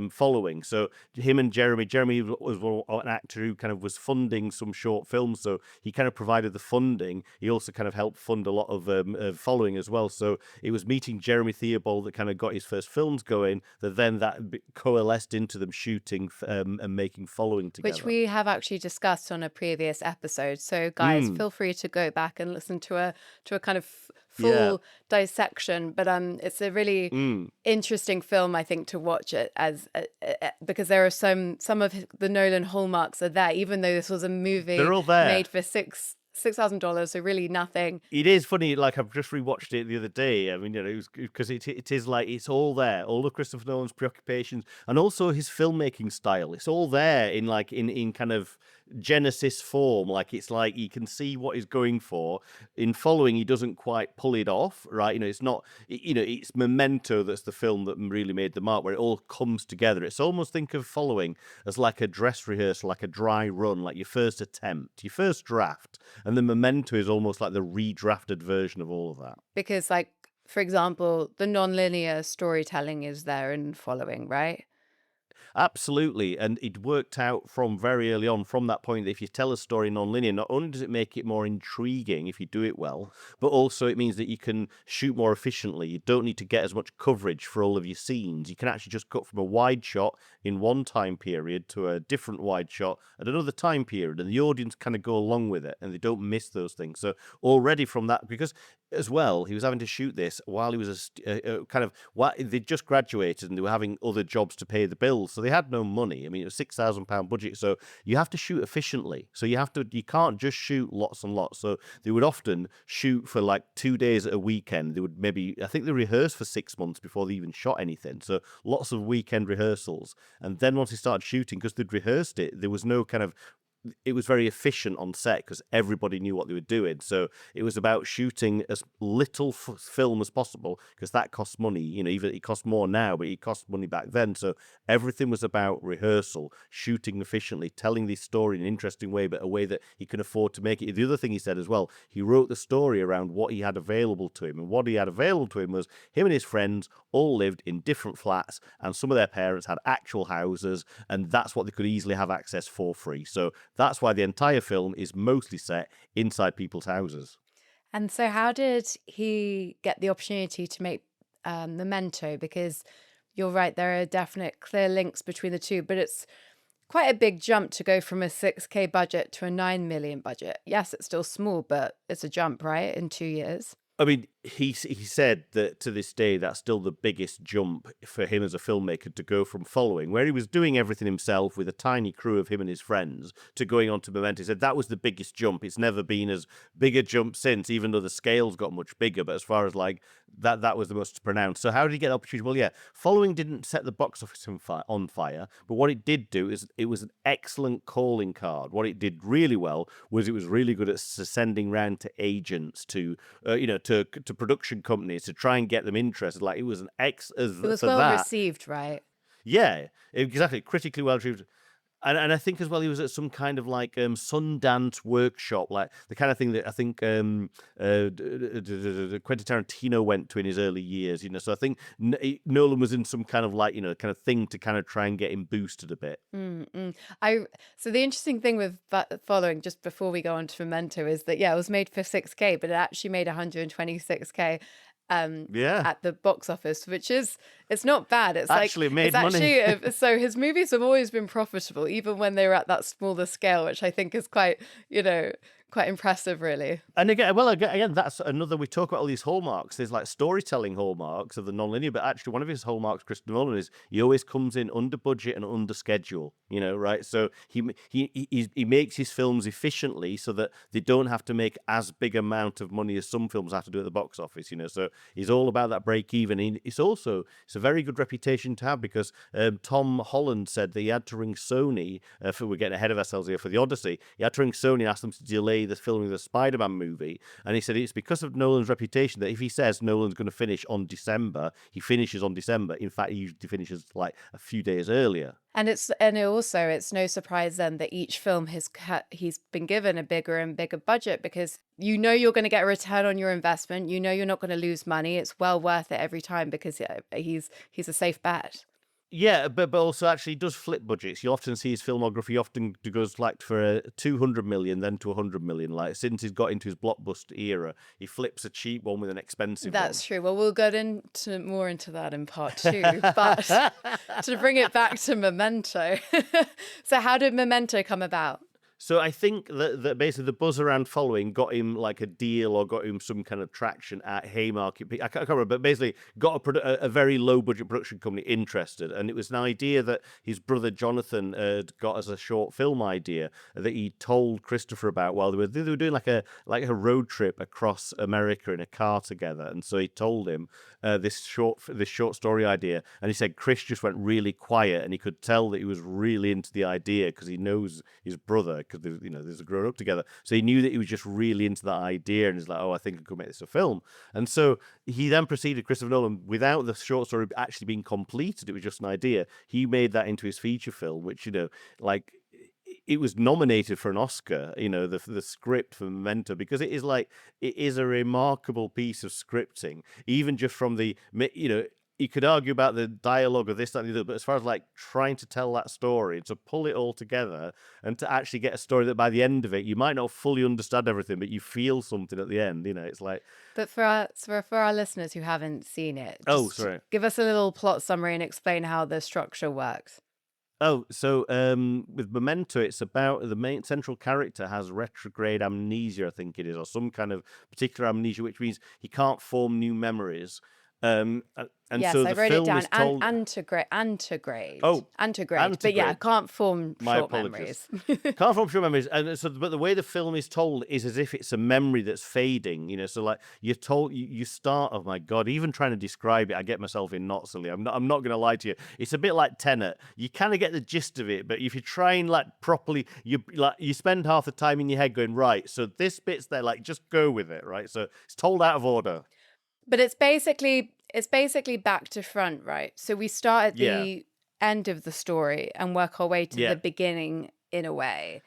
S2: Following. So him and Jeremy was an actor who kind of was funding some short films, so he kind of provided the funding. He also kind of helped fund a lot of Following as well. So it was meeting Jeremy Theobald that kind of got his first films going, that coalesced into them shooting and making Following
S1: Which
S2: together.
S1: we have actually discussed on a previous episode. So guys,
S2: Mm,
S1: feel free to go back and listen to a kind of
S2: yeah.
S1: full dissection. But it's a really
S2: Mm.
S1: interesting film, I think, to watch it as because there are some of the Nolan hallmarks are there, even though this was a
S2: They're
S1: movie
S2: all there.
S1: made for $6,000, so really nothing.
S2: It is funny, like I've just rewatched it the other day. I mean, it was because it is like it's all there, all of Christopher Nolan's preoccupations and also his filmmaking style. It's all there in kind of Genesis form. Like, it's like you can see what he's going for. In Following, he doesn't quite pull it off, right? It's not, it's Memento that's the film that really made the mark, where it all comes together. It's almost, think of Following as like a dress rehearsal, like a dry run, like your first attempt, your first draft. And then Memento is almost like the redrafted version of all of that.
S1: Because, like, for example, the non-linear storytelling is there in Following, right?
S2: Absolutely. And it worked out from very early on, from that point, that if you tell a story non-linear, not only does it make it more intriguing if you do it well, but also it means that you can shoot more efficiently. You don't need to get as much coverage for all of your scenes. You can actually just cut from a wide shot in one time period to a different wide shot at another time period, and the audience kind of go along with it, and they don't miss those things. So already from that, because as well, he was having to shoot this while he was they'd just graduated and they were having other jobs to pay the bills, so they had no money. I mean, it was £6,000 budget, so you have to shoot efficiently. So you can't just shoot lots and lots. So they would often shoot for like 2 days at a weekend. They would I think they rehearsed for 6 months before they even shot anything. So lots of weekend rehearsals, and then once they started shooting, because they'd rehearsed it, there was no kind of it was very efficient on set because everybody knew what they were doing. So it was about shooting as little film as possible, because that costs money. Even it costs more now, but it cost money back then. So everything was about rehearsal, shooting efficiently, telling this story in an interesting way, but a way that he can afford to make it. The other thing he said as well, he wrote the story around what he had available to him. And what he had available to him was him and his friends all lived in different flats, and some of their parents had actual houses, and that's what they could easily have access for free. So that's why the entire film is mostly set inside people's houses.
S1: And so how did he get the opportunity to make Memento? Because you're right, there are definite clear links between the two, but it's quite a big jump to go from a 6K budget to a 9 million budget. Yes, it's still small, but it's a jump, right, in 2 years.
S2: I mean, he said that to this day, that's still the biggest jump for him as a filmmaker, to go from Following, where he was doing everything himself with a tiny crew of him and his friends, to going on to Memento. He said that was the biggest jump. It's never been as big a jump since, even though the scale's got much bigger. But as far as like that was the most pronounced. So how did he get the opportunity? Well, yeah, Following didn't set the box office on fire, but what it did do is it was an excellent calling card. What it did really well was it was really good at sending round to agents, to to production companies, to try and get them interested. Like, it was
S1: It was well received, right?
S2: Yeah, exactly, critically well received. And I think as well, he was at some kind of like Sundance workshop, like the kind of thing that I think Quentin Tarantino went to in his early years. So I think Nolan was in some kind of like kind of thing to kind of try and get him boosted a bit.
S1: So the interesting thing with Following, just before we go on to Memento, is that it was made for 6K, but it actually made 126K. At the box office, it's not bad. It's
S2: actually
S1: like
S2: made money.
S1: So his movies have always been profitable, even when they were at that smaller scale, which I think is quite impressive, really.
S2: And again, that's another. We talk about all these hallmarks. There's like storytelling hallmarks of the non-linear, but actually one of his hallmarks, Christopher Nolan, is he always comes in under budget and under schedule. Right? So he makes his films efficiently so that they don't have to make as big amount of money as some films have to do at the box office. So he's all about that break even. It's a very good reputation to have, because Tom Holland said that he had to ring Sony we're getting ahead of ourselves here, for the Odyssey. He had to ring Sony and ask them to delay the filming of the Spider-Man movie, and he said it's because of Nolan's reputation that if he says Nolan's going to finish on December, he finishes on December. In fact, he usually finishes like a few days earlier.
S1: And it's no surprise then that each film he's been given a bigger and bigger budget, because you're going to get a return on your investment. You're not going to lose money. It's well worth it every time, because he's a safe bet.
S2: Yeah, but also actually does flip budgets. You often see his filmography often goes like for 200 million, then to 100 million. Like, since he's got into his blockbuster era, he flips a cheap one with an expensive one.
S1: That's true. Well, we'll get more into that in part 2. But to bring it back to Memento, so how did Memento come about?
S2: So I think that basically the buzz around Following got him like a deal, or got him some kind of traction at Haymarket. I can't remember, but basically got a very low budget production company interested. And it was an idea that his brother Jonathan had got as a short film idea that he told Christopher about while they were doing like a road trip across America in a car together. And so he told him this short story idea, and he said Chris just went really quiet, and he could tell that he was really into the idea because he knows his brother. because there's a grown up together. So he knew that he was just really into that idea, and he's like, oh, I think I could make this a film. And so he then proceeded, Christopher Nolan, without the short story actually being completed, it was just an idea. He made that into his feature film, which like. It was nominated for an Oscar, the script for Memento, because it is a remarkable piece of scripting, even just from you could argue about the dialogue of this, that, and the other, but as far as like trying to tell that story, to pull it all together and to actually get a story that by the end of it, you might not fully understand everything, but you feel something at the end, it's like.
S1: But for our listeners who haven't seen it,
S2: Sorry.
S1: give us a little plot summary and explain how the structure works.
S2: Oh, so with Memento, it's about the main central character has retrograde amnesia, I think it is, or some kind of particular amnesia, which means he can't form new memories. And
S1: yes,
S2: so
S1: I
S2: the
S1: wrote
S2: film
S1: it down.
S2: is told.
S1: Antegrade.
S2: Oh,
S1: antegrade. But yeah, can't form
S2: My
S1: short
S2: apologies.
S1: memories.
S2: Can't form short memories, and so but the way the film is told is as if it's a memory that's fading. So like you're told, you start. Oh my god! Even trying to describe it, I get myself in knots. I'm not going to lie to you. It's a bit like Tenet. You kind of get the gist of it, but if you try and like properly, you spend half the time in your head going, right. So this bit's there, like just go with it, right? So it's told out of order.
S1: But it's basically back to front, right? So we start at the end of the story and work our way to the beginning in a way.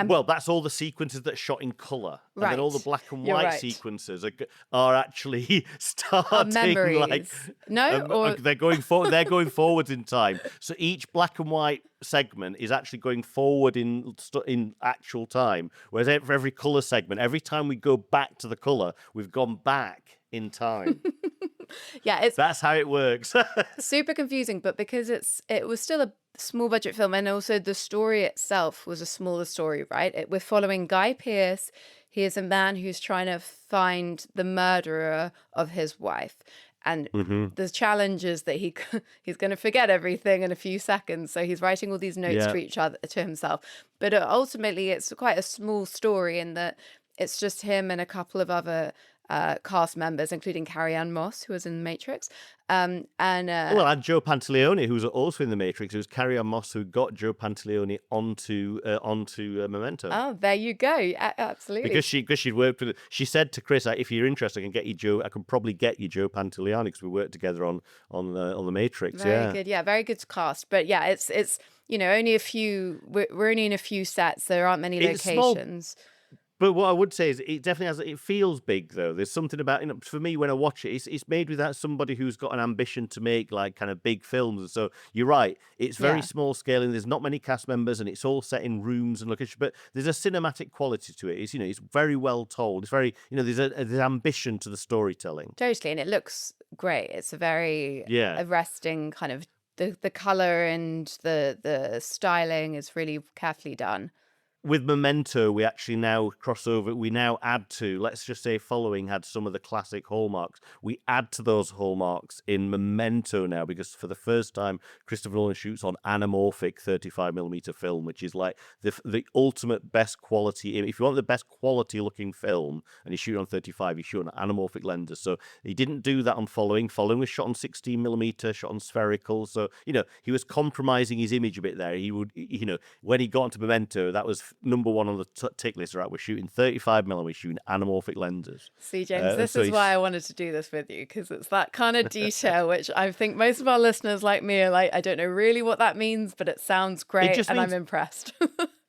S2: Well, that's all the sequences that are shot in colour. And then all the black and white sequences are actually starting
S1: memories.
S2: they're going forward. They're going forwards in time. So each black and white segment is actually going forward in actual time. Whereas for every colour segment, every time we go back to the colour, we've gone back in time. That's how it works.
S1: Super confusing, but because it was still a small budget film, and also the story itself was a smaller story, right? We're following Guy Pearce. He is a man who's trying to find the murderer of his wife, and the challenge is that he's going to forget everything in a few seconds. So he's writing all these notes to himself. But ultimately, it's quite a small story in that it's just him and a couple of other cast members, including Carrie-Anne Moss, who was in The Matrix, and
S2: Joe Pantoliano, who was also in The Matrix. It was Carrie-Anne Moss who got Joe Pantoliano onto Memento.
S1: Oh, there you go. Absolutely.
S2: Because she'd worked with. She said to Chris, if you're interested, I can probably get you Joe Pantoliano, because we worked together on The Matrix.
S1: Very good. Yeah, very good cast. But yeah, it's only a few. We're only in a few sets. There aren't many locations.
S2: Small. But what I would say is it definitely it feels big, though. There's something about, for me, when I watch it, it's made without somebody who's got an ambition to make like kind of big films. And so you're right, it's very small scale, and there's not many cast members, and it's all set in rooms and locations, but there's a cinematic quality to it. It's very well told. It's very, there's ambition to the storytelling.
S1: Totally, and it looks great. It's a very arresting kind of, the color and the styling is really carefully done.
S2: With Memento, we actually now cross over. We now add to, let's just say, Following had some of the classic hallmarks. We add to those hallmarks in Memento now, because for the first time, Christopher Nolan shoots on anamorphic 35mm film, which is like the ultimate best quality. If you want the best quality looking film and you shoot on 35, you shoot on anamorphic lenses. So he didn't do that on Following. Following was shot on 16mm, shot on spherical. So, he was compromising his image a bit there. He would, when he got into Memento, that was number one on the tick list, right? We're shooting 35mm, we're shooting anamorphic lenses.
S1: See, James, this is why I wanted to do this with you, because it's that kind of detail which I think most of our listeners like me are like, I don't know really what that means, but it sounds great, and I'm impressed.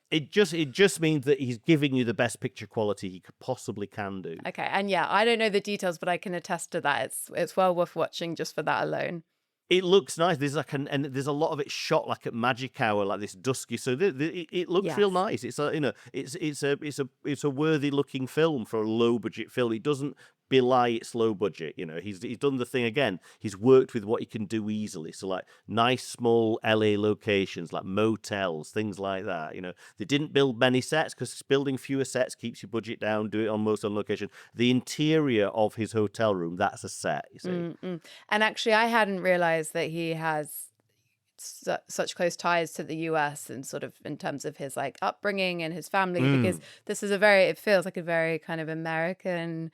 S2: It just means that he's giving you the best picture quality he possibly can do.
S1: Okay, and yeah, I don't know the details, but I can attest to that. It's well worth watching just for that alone.
S2: It looks nice. There's and there's a lot of it shot like at magic hour, like this dusky. So it looks real nice. It's it's a worthy looking film for a low budget film. It doesn't belie its low budget. He's done the thing again. He's worked with what he can do easily. So like nice small LA locations, like motels, things like that. They didn't build many sets, because building fewer sets keeps your budget down. Do it on location. The interior of his hotel room, that's a set. You see.
S1: And actually, I hadn't realized that he has such close ties to the US, and sort of in terms of his like upbringing and his family, because this is it feels like a very kind of American.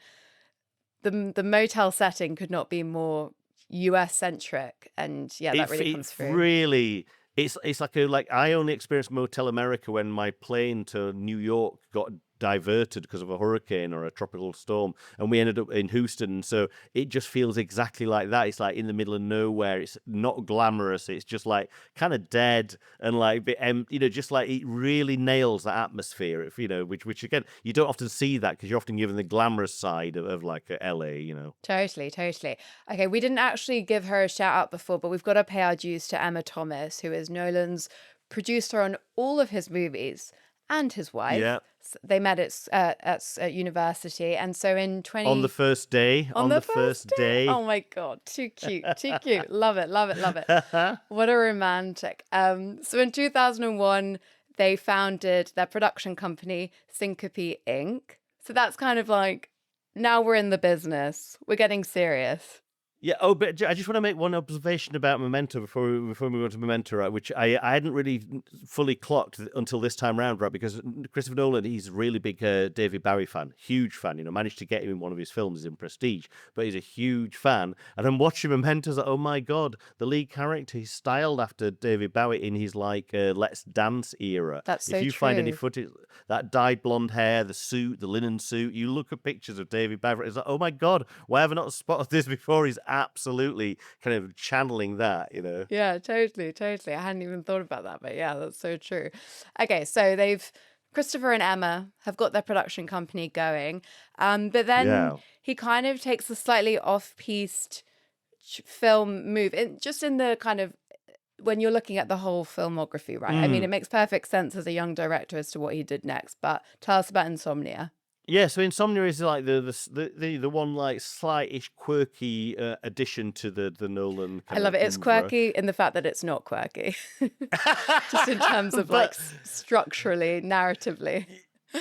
S1: The motel setting could not be more US centric, and that really comes through.
S2: It's like I only experienced Motel America when my plane to New York got diverted because of a hurricane or a tropical storm, and we ended up in Houston. So it just feels exactly like that. It's like in the middle of nowhere. It's not glamorous. It's just like kind of dead and like just like it really nails that atmosphere. If which again you don't often see that because you're often given the glamorous side of like LA.
S1: Totally, totally. Okay, we didn't actually give her a shout out before, but we've got to pay our dues to Emma Thomas, who is Nolan's producer on all of his movies, and his wife.
S2: Yeah.
S1: They met at university, and so in
S2: On the first day.
S1: on the first day. Oh my God, too cute, too cute. Love it, love it, love it. What a romantic. So in 2001, they founded their production company, Syncope Inc. So that's kind of like, now we're in the business. We're getting serious.
S2: Yeah. Oh, but I just want to make one observation about Memento before we move on to Memento, right? Which I hadn't really fully clocked until this time round, right? Because Christopher Nolan, he's a really big David Bowie fan, huge fan. Managed to get him in one of his films in Prestige, but he's a huge fan. And I'm watching Memento, like, oh my God, the lead character is styled after David Bowie in his like Let's Dance era.
S1: That's so
S2: If you
S1: true.
S2: find any footage, that dyed blonde hair, the suit, the linen suit, you look at pictures of David Bowie, it's like, oh my God, why have I not spotted this before? He's absolutely kind of channeling that.
S1: Yeah, totally, totally. I hadn't even thought about that, but yeah, that's so true. Okay, so Christopher and Emma have got their production company going, but then he kind of takes a slightly off-piste film move, just in the kind of, when you're looking at the whole filmography, right? I mean, it makes perfect sense as a young director as to what he did next, but tell us about Insomnia.
S2: Yeah, so Insomnia is like the one like slight-ish quirky addition to the Nolan.
S1: I love it. It's quirky in the fact that it's not quirky, just in terms of like structurally, narratively.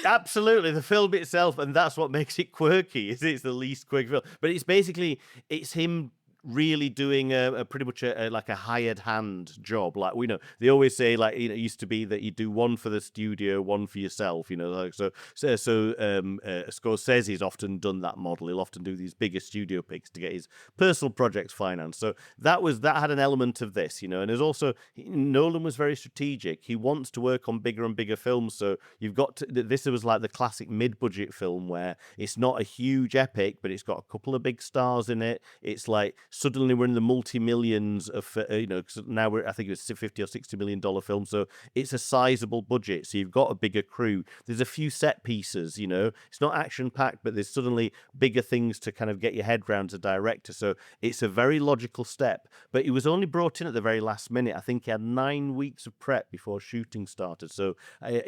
S2: Absolutely, the film itself, and that's what makes it quirky. It's the least quirky film, but it's him really doing a pretty much like a hired hand job. Like we know they always say, like, it used to be that you do one for the studio, one for yourself. Like so Scorsese's often done that model. He'll often do these bigger studio picks to get his personal projects financed. So that had an element of this, and there's also Nolan was very strategic. He wants to work on bigger and bigger films. So you've got this was like the classic mid-budget film where it's not a huge epic, but it's got a couple of big stars in it. It's like suddenly we're in the multi-millions of, cause now I think it's $50 or $60 million film. So it's a sizable budget. So you've got a bigger crew. There's a few set pieces, it's not action packed, but there's suddenly bigger things to kind of get your head around as a director. So it's a very logical step, but he was only brought in at the very last minute. I think he had 9 weeks of prep before shooting started. So, I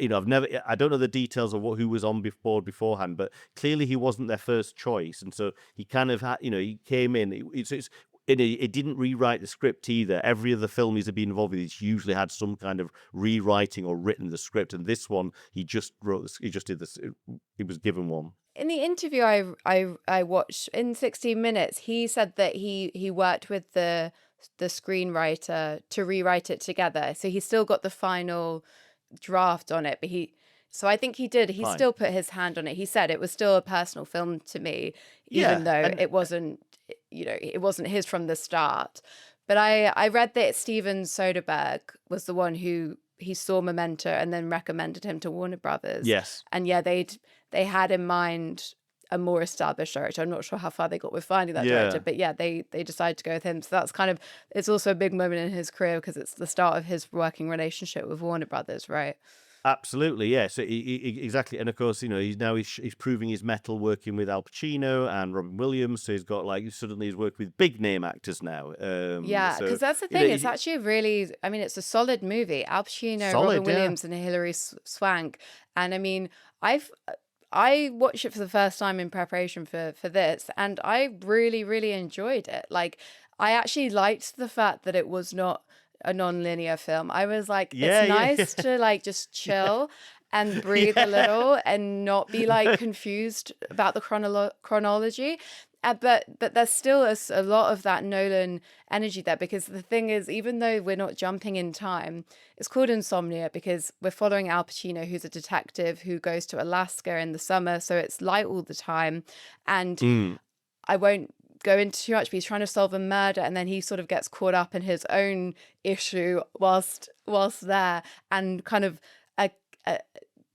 S2: don't know the details of who was on board beforehand, but clearly he wasn't their first choice. And so he kind of had, he came in, it didn't rewrite the script either. Every other film he's been involved with, he's usually had some kind of rewriting or written the script. And this one, he just did this. He was given one.
S1: In the interview I watched in 60 Minutes, he said that he worked with the screenwriter to rewrite it together. So he still got the final draft on it, but so I think he did. He still put his hand on it. He said it was still a personal film to me, even though it wasn't, it wasn't his from the start. But I read that Steven Soderbergh was the one who he saw Memento and then recommended him to Warner Brothers.
S2: Yes.
S1: And yeah, they had in mind a more established director. I'm not sure how far they got with finding that director, but yeah, they decided to go with him. So that's kind of, it's also a big moment in his career because it's the start of his working relationship with Warner Brothers, right?
S2: Absolutely, yeah. So exactly, and of course, he's proving his mettle working with Al Pacino and Robin Williams. So he's got suddenly he's worked with big name actors now.
S1: Yeah, because that's the thing. It's actually it's a solid movie. Al Pacino, Robin Williams, and Hilary Swank. And I mean, I watched it for the first time in preparation for this, and I really, really enjoyed it. Like, I actually liked the fact that it was not a non-linear film. I was like, it's nice to like just chill and breathe a little and not be like confused about the chronology. But there's still a lot of that Nolan energy there, because the thing is, even though we're not jumping in time, it's called Insomnia because we're following Al Pacino, who's a detective who goes to Alaska in the summer. So it's light all the time. And I won't go into too much, but he's trying to solve a murder, and then he sort of gets caught up in his own issue whilst there, and kind of a,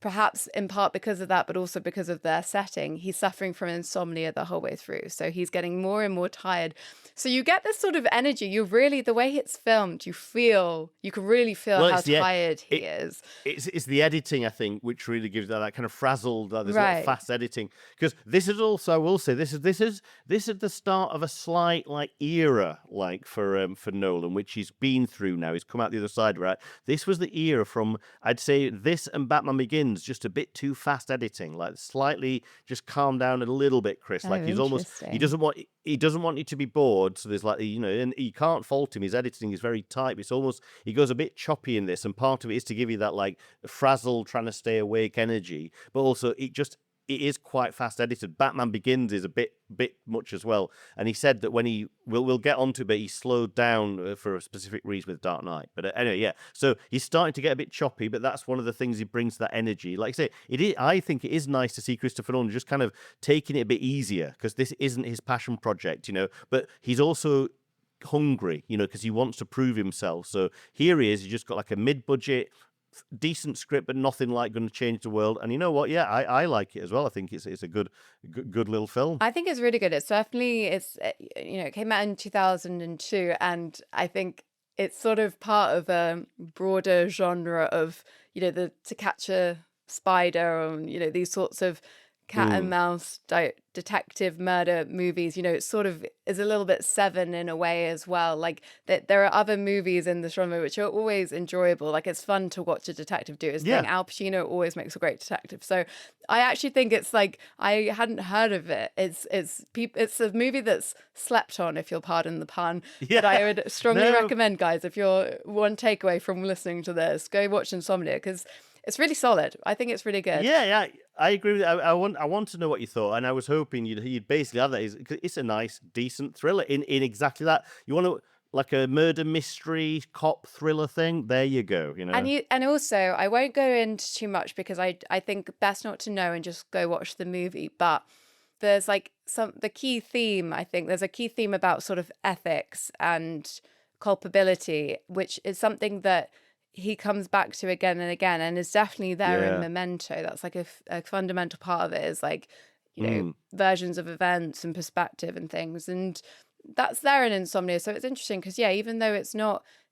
S1: perhaps in part because of that, but also because of their setting, he's suffering from insomnia the whole way through. So he's getting more and more tired. So you get this sort of energy. You really, the way it's filmed, you can really feel how tired he is.
S2: It's the editing, I think, which really gives that kind of frazzled. There's a lot of fast editing, because this is also, I will say, this is the start of a slight era for Nolan, which he's been through now. He's come out the other side, right? This was the era from, I'd say, this and Batman Begins, just a bit too fast editing, slightly just calm down a little bit, Chris. He's almost, he doesn't want you to be bored. So there's and you can't fault him. His editing is very tight. It's almost, he goes a bit choppy in this, and part of it is to give you that frazzled, trying to stay awake energy, but also it is quite fast edited. Batman Begins is a bit much as well. And he said that when we'll get onto it, but he slowed down for a specific reason with Dark Knight. But anyway, yeah. So he's starting to get a bit choppy, but that's one of the things he brings to that energy. Like I say, I think it is nice to see Christopher Nolan just kind of taking it a bit easier, because this isn't his passion project, but he's also hungry, because he wants to prove himself. So here he is. He's just got a mid-budget, decent script, but nothing going to change the world. And you know what? Yeah, I like it as well. I think it's a good little film.
S1: I think it's really good. It's definitely, it came out in 2002, and I think it's sort of part of a broader genre of, To Catch a Spider, or, these sorts of cat and mouse detective murder movies. It sort of is a little bit Seven in a way as well. That there are other movies in the genre which are always enjoyable. It's fun to watch a detective do his thing. Al Pacino always makes a great detective. So I actually think it's I hadn't heard of it. It's a movie that's slept on, if you'll pardon the pun.
S2: Yeah.
S1: But I would strongly recommend, guys, if you're one takeaway from listening to this, go watch Insomnia, because it's really solid. I think it's really good.
S2: Yeah, I agree with that. I want to know what you thought, and I was hoping you'd basically have that. It's a nice, decent thriller in exactly that. You want to a murder mystery cop thriller thing. There you go.
S1: And also, I won't go into too much, because I think best not to know and just go watch the movie. But there's the key theme. I think there's a key theme about sort of ethics and culpability, which is something that he comes back to again and again, and is definitely there in Memento. That's a fundamental part of it, is versions of events and perspective and things, and that's there in Insomnia. So it's interesting, because even though it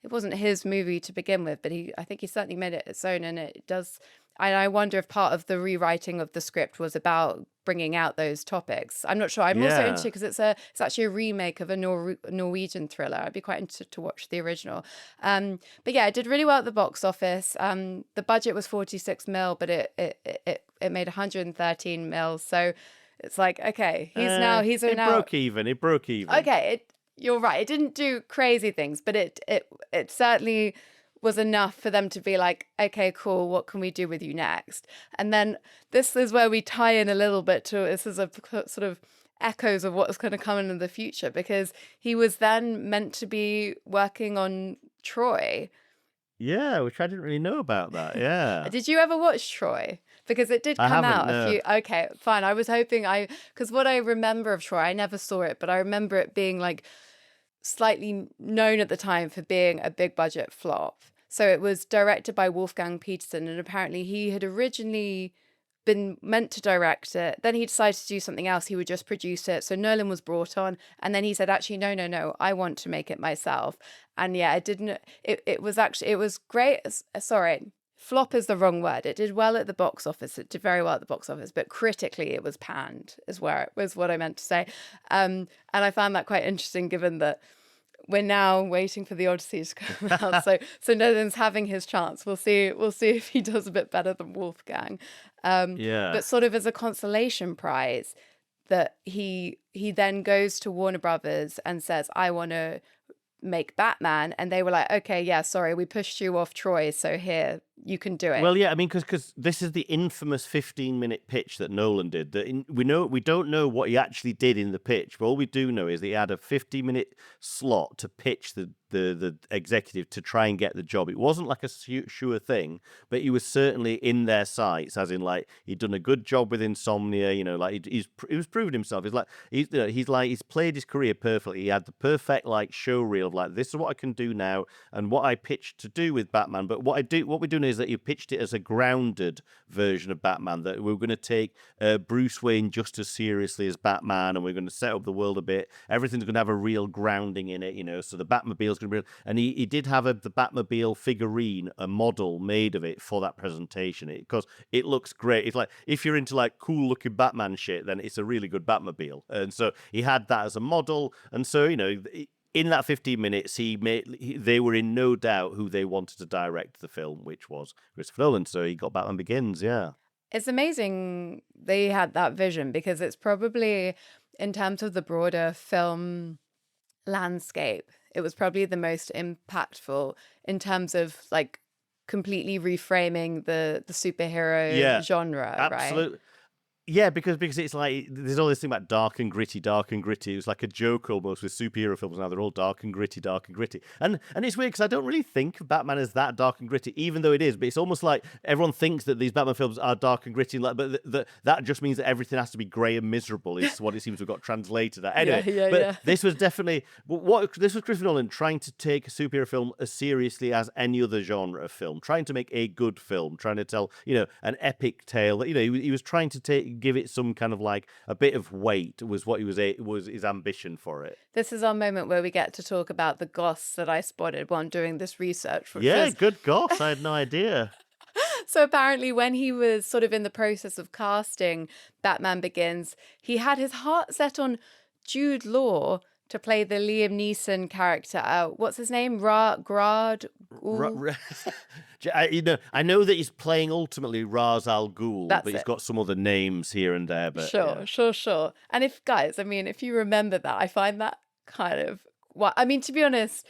S1: wasn't his movie to begin with, but I think he certainly made it its own, and it does. And I wonder if part of the rewriting of the script was about bringing out those topics. I'm not sure. I'm also interested, because it's actually a remake of a Norwegian thriller. I'd be quite interested to watch the original. But yeah, it did really well at the box office. The budget was 46 mil, but it made 113 mil. So it's okay, he's
S2: now broke even. It broke even.
S1: Okay, you're right. It didn't do crazy things, but it certainly was enough for them to be okay, cool, what can we do with you next? And then this is where we tie in a little bit to, this is a sort of echoes of what's going to come in the future, because he was then meant to be working on Troy.
S2: Yeah, which I didn't really know about that. Yeah.
S1: Did you ever watch Troy? Because it did come out a few. Okay, fine. I was hoping because what I remember of Troy, I never saw it, but I remember it being slightly known at the time for being a big budget flop. So it was directed by Wolfgang Petersen, and apparently he had originally been meant to direct it. Then he decided to do something else. He would just produce it. So Nolan was brought on, and then he said, actually, no, I want to make it myself. And yeah, it was great. Sorry, flop is the wrong word. It did well at the box office. It did very well at the box office, but critically it was panned, is what I meant to say. And I found that quite interesting, given that we're now waiting for the Odyssey to come out. So Nolan's having his chance. We'll see if he does a bit better than Wolfgang. But sort of as a consolation prize, that he then goes to Warner Brothers and says, I want to make Batman, and they were like, okay, yeah, sorry, we pushed you off Troy, so here, you can do it.
S2: Well, yeah, I mean, because this is the infamous 15-minute pitch that Nolan did. We don't know what he actually did in the pitch, but all we do know is that he had a 50-minute slot to pitch the the executive to try and get the job. It wasn't like a sure thing, but he was certainly in their sights, as in like he'd done a good job with Insomnia. Like he was proving himself. He's played his career perfectly. He had the perfect like show reel of like, this is what I can do now and what I pitched to do with Batman. But what we're doing is that he pitched it as a grounded version of Batman, that we're going to take Bruce Wayne just as seriously as Batman, and we're going to set up the world a bit. Everything's going to have a real grounding in it, so the Batmobile's going to be, and he did have the Batmobile figurine, a model made of it for that presentation, because it looks great. It's like, if you're into like cool looking Batman shit, then it's a really good Batmobile. And so he had that as a model, and so in that 15 minutes, they were in no doubt who they wanted to direct the film, which was Christopher Nolan. So he got Batman Begins, yeah.
S1: It's amazing they had that vision, because it's probably, in terms of the broader film landscape, it was probably the most impactful in terms of like completely reframing the superhero genre,
S2: absolutely.
S1: right?
S2: Yeah, because it's like there's all this thing about dark and gritty. It was like a joke almost with superhero films now. They're all dark and gritty. And it's weird because I don't really think of Batman as that dark and gritty, even though it is. But it's almost like everyone thinks that these Batman films are dark and gritty, but that just means that everything has to be grey and miserable is what it seems to have got translated at. Anyway, this was definitely this was Christopher Nolan trying to take a superhero film as seriously as any other genre of film, trying to make a good film, trying to tell an epic tale. That he was trying to give it some kind of like a bit of weight was what was his ambition for it.
S1: This is our moment where we get to talk about the goss that I spotted while I'm doing this research.
S2: Good goss. I had no idea.
S1: So apparently when he was sort of in the process of casting Batman Begins, he had his heart set on Jude Law to play the Liam Neeson character. What's his name? Grad?
S2: I know that he's playing ultimately Ra's al Ghul, but he's got some other names here and there. But
S1: Sure. And if you remember that, I find that kind of, to be honest,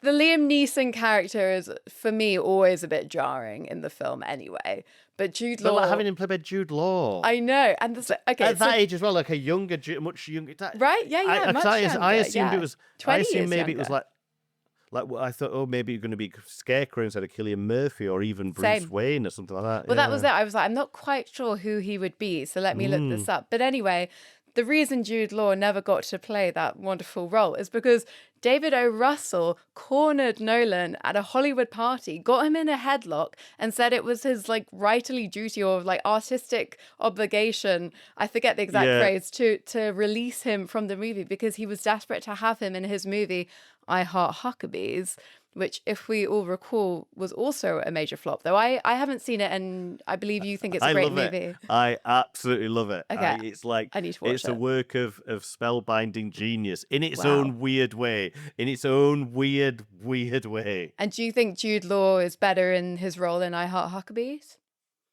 S1: the Liam Neeson character is, for me, always a bit jarring in the film anyway. But Jude Law...
S2: But like having him play by Jude Law.
S1: I know. And
S2: at that age as well, like a younger, much younger...
S1: Right? Yeah, much younger.
S2: I assumed it was...
S1: 20
S2: I assumed maybe
S1: younger.
S2: It was like I thought, maybe you're going to be Scarecrow instead of Cillian Murphy, or even Bruce Wayne or something like that.
S1: Well, that was it. I was like, I'm not quite sure who he would be, so let me look this up. But anyway, the reason Jude Law never got to play that wonderful role is because David O. Russell cornered Nolan at a Hollywood party, got him in a headlock, and said it was his like writerly duty or like artistic obligation, I forget the exact phrase, to release him from the movie because he was desperate to have him in his movie I Heart Huckabees, which, if we all recall, was also a major flop. Though I haven't seen it, and I believe you think it's a great movie.
S2: I absolutely love it.
S1: Okay.
S2: It's like,
S1: I need to watch
S2: it's
S1: it.
S2: a work of spellbinding genius in its own weird way. In its own weird way.
S1: And do you think Jude Law is better in his role in I Heart Huckabees?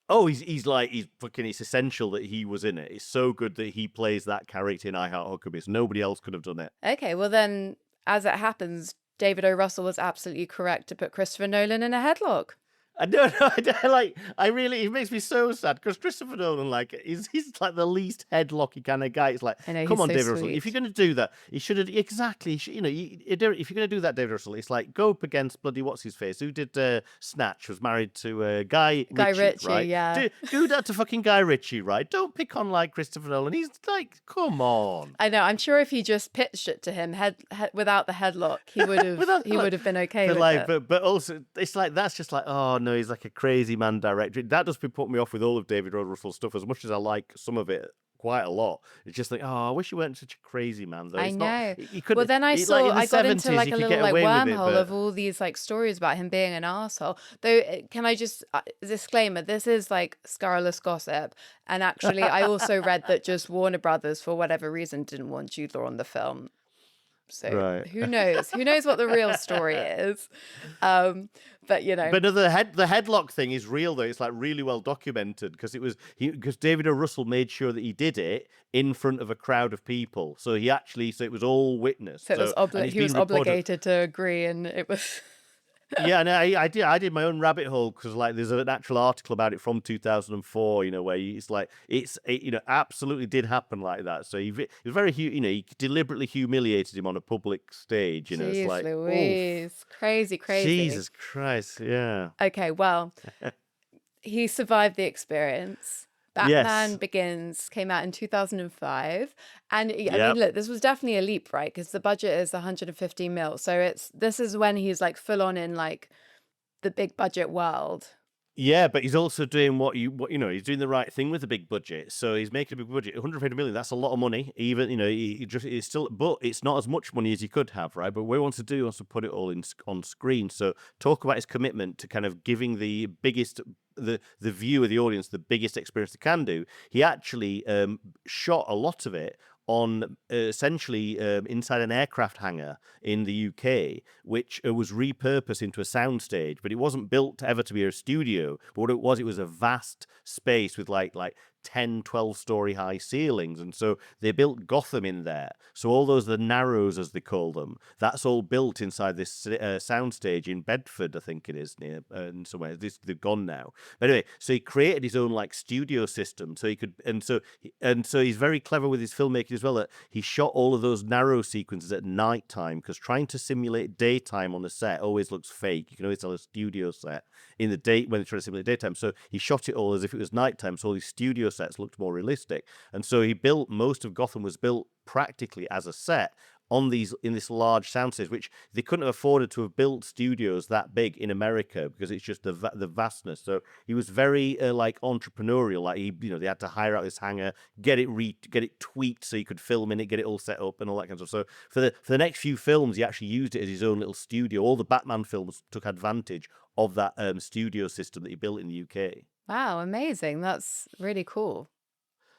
S2: Oh, it's essential that he was in it. It's so good that he plays that character in I Heart Huckabees. Nobody else could have done it.
S1: Okay, well then, as it happens, David O. Russell was absolutely correct to put Christopher Nolan in a headlock.
S2: I don't know. It makes me so sad because Christopher Nolan, he's like the least headlocky kind of guy. It's like, come on, David Russell, if you're going to do that, you should have exactly. If you're going to do that, David Russell, it's like go up against bloody what's his face, who did Snatch, was married to Guy Ritchie, right?
S1: Yeah.
S2: Do that to fucking Guy Ritchie, right? Don't pick on like Christopher Nolan. He's like, come on.
S1: I know. I'm sure if he just pitched it to him without the headlock, he would have been okay with it.
S2: But also, it's like that's just like, oh no, he's like a crazy man director. That does put me off with all of David O. Russell's stuff, as much as I like some of it quite a lot. It's just like, oh, I wish you weren't such a crazy man, though.
S1: I know.
S2: Well,
S1: then I got into like a little like wormhole of all these like stories about him being an arsehole. Though, can I just disclaimer, this is like scurrilous gossip. And actually, I also read that just Warner Brothers, for whatever reason, didn't want Jude Law on the film. So who knows? Who knows what the real story is? But But
S2: the headlock thing is real though. It's like really well documented because David O. Russell made sure that he did it in front of a crowd of people. So it was all witnessed.
S1: So he was obligated to agree, and it was.
S2: Yeah, and I did my own rabbit hole because like there's an actual article about it from 2004, where it's like absolutely did happen like that. So it was very he deliberately humiliated him on a public stage. It's
S1: Jeez
S2: like, oof,
S1: Louise. Crazy, crazy.
S2: Jesus Christ, yeah,
S1: Okay, well, he survived the experience. Batman
S2: yes,
S1: Begins came out in 2005. And I mean,
S2: yep.
S1: look, this was definitely a leap, right? Because the budget is 150 mil. So this is when he's like full on in like the big budget world.
S2: Yeah, but he's also doing he's doing the right thing with the big budget. So he's making a big budget, 150 million. That's a lot of money. Even it's still, but it's not as much money as he could have, right? But what he wants to do, he wants to put it all on screen. So talk about his commitment to kind of giving the biggest, the view of the audience the biggest experience they can do. He actually shot a lot of it on essentially inside an aircraft hangar in the UK, which was repurposed into a soundstage, but it wasn't built ever to be a studio. But what it was a vast space with like 10, 12-story high ceilings. And so they built Gotham in there. So all those, the Narrows, as they call them, that's all built inside this soundstage in Bedford, I think it is, near in somewhere. They've gone now. But anyway, so he created his own like studio system. So he could, and so he's very clever with his filmmaking as well, that he shot all of those narrow sequences at night time, because trying to simulate daytime on the set always looks fake. You can always tell a studio set in the day when they're trying to simulate daytime. So he shot it all as if it was nighttime. So all these studio sets looked more realistic. And so he built, most of Gotham was built practically as a set in this large soundstage, which they couldn't have afforded to have built studios that big in America, because it's just the vastness. So he was very like entrepreneurial. Like they had to hire out this hangar, get it tweaked so he could film in it, get it all set up and all that kind of stuff. So for the next few films, he actually used it as his own little studio. All the Batman films took advantage of that studio system that he built in the UK.
S1: Wow, amazing. That's really cool.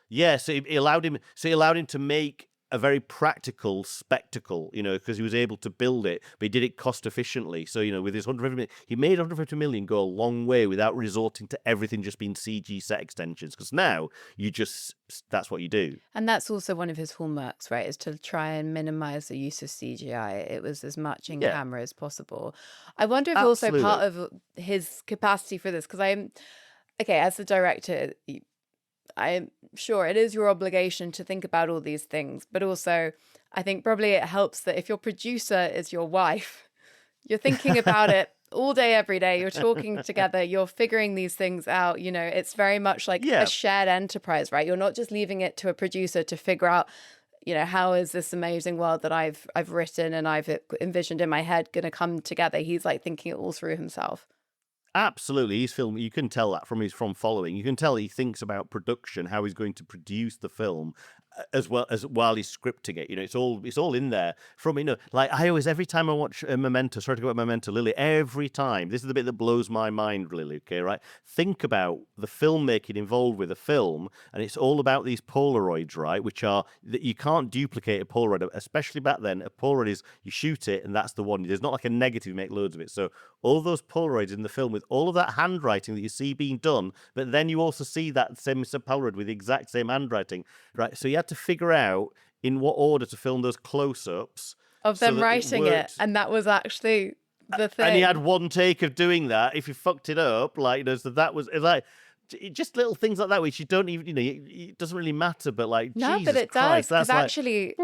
S2: Yeah, so it allowed him to make a very practical spectacle, because he was able to build it, but he did it cost efficiently. So, with his 150 million, he made 150 million go a long way without resorting to everything just being CG set extensions. Because now that's what you do.
S1: And that's also one of his hallmarks, right? Is to try and minimize the use of CGI. It was as much in camera as possible. I wonder if also part of his capacity for this, because as the director, I'm sure it is your obligation to think about all these things, but also I think probably it helps that if your producer is your wife, you're thinking about it all day, every day, you're talking together, you're figuring these things out. It's very much like a shared enterprise, right? You're not just leaving it to a producer to figure out, how is this amazing world that I've written and I've envisioned in my head going to come together. He's like thinking it all through himself.
S2: Absolutely, he's film. You can tell that from following. You can tell he thinks about production, how he's going to produce the film, as well as while he's scripting it. It's all in there. From like I always, every time I watch Memento, sorry to go about Memento, Lily. Every time, this is the bit that blows my mind, Lily. Okay, right? Think about the filmmaking involved with a film, and it's all about these Polaroids, right? Which are that you can't duplicate a Polaroid, especially back then. A Polaroid is you shoot it, and that's the one. There's not like a negative, you make loads of it. So all those Polaroids in the film with all of that handwriting that you see being done, but then you also see that same Polaroid with the exact same handwriting, right? So you had to figure out in what order to film those close-ups
S1: of them writing it, and that was actually the thing.
S2: And he had one take of doing that. If you fucked it up, so that was like just little things like that, which you don't even, it doesn't really matter. But like,
S1: no,
S2: Jesus
S1: but it
S2: Christ,
S1: does, because
S2: like,
S1: actually,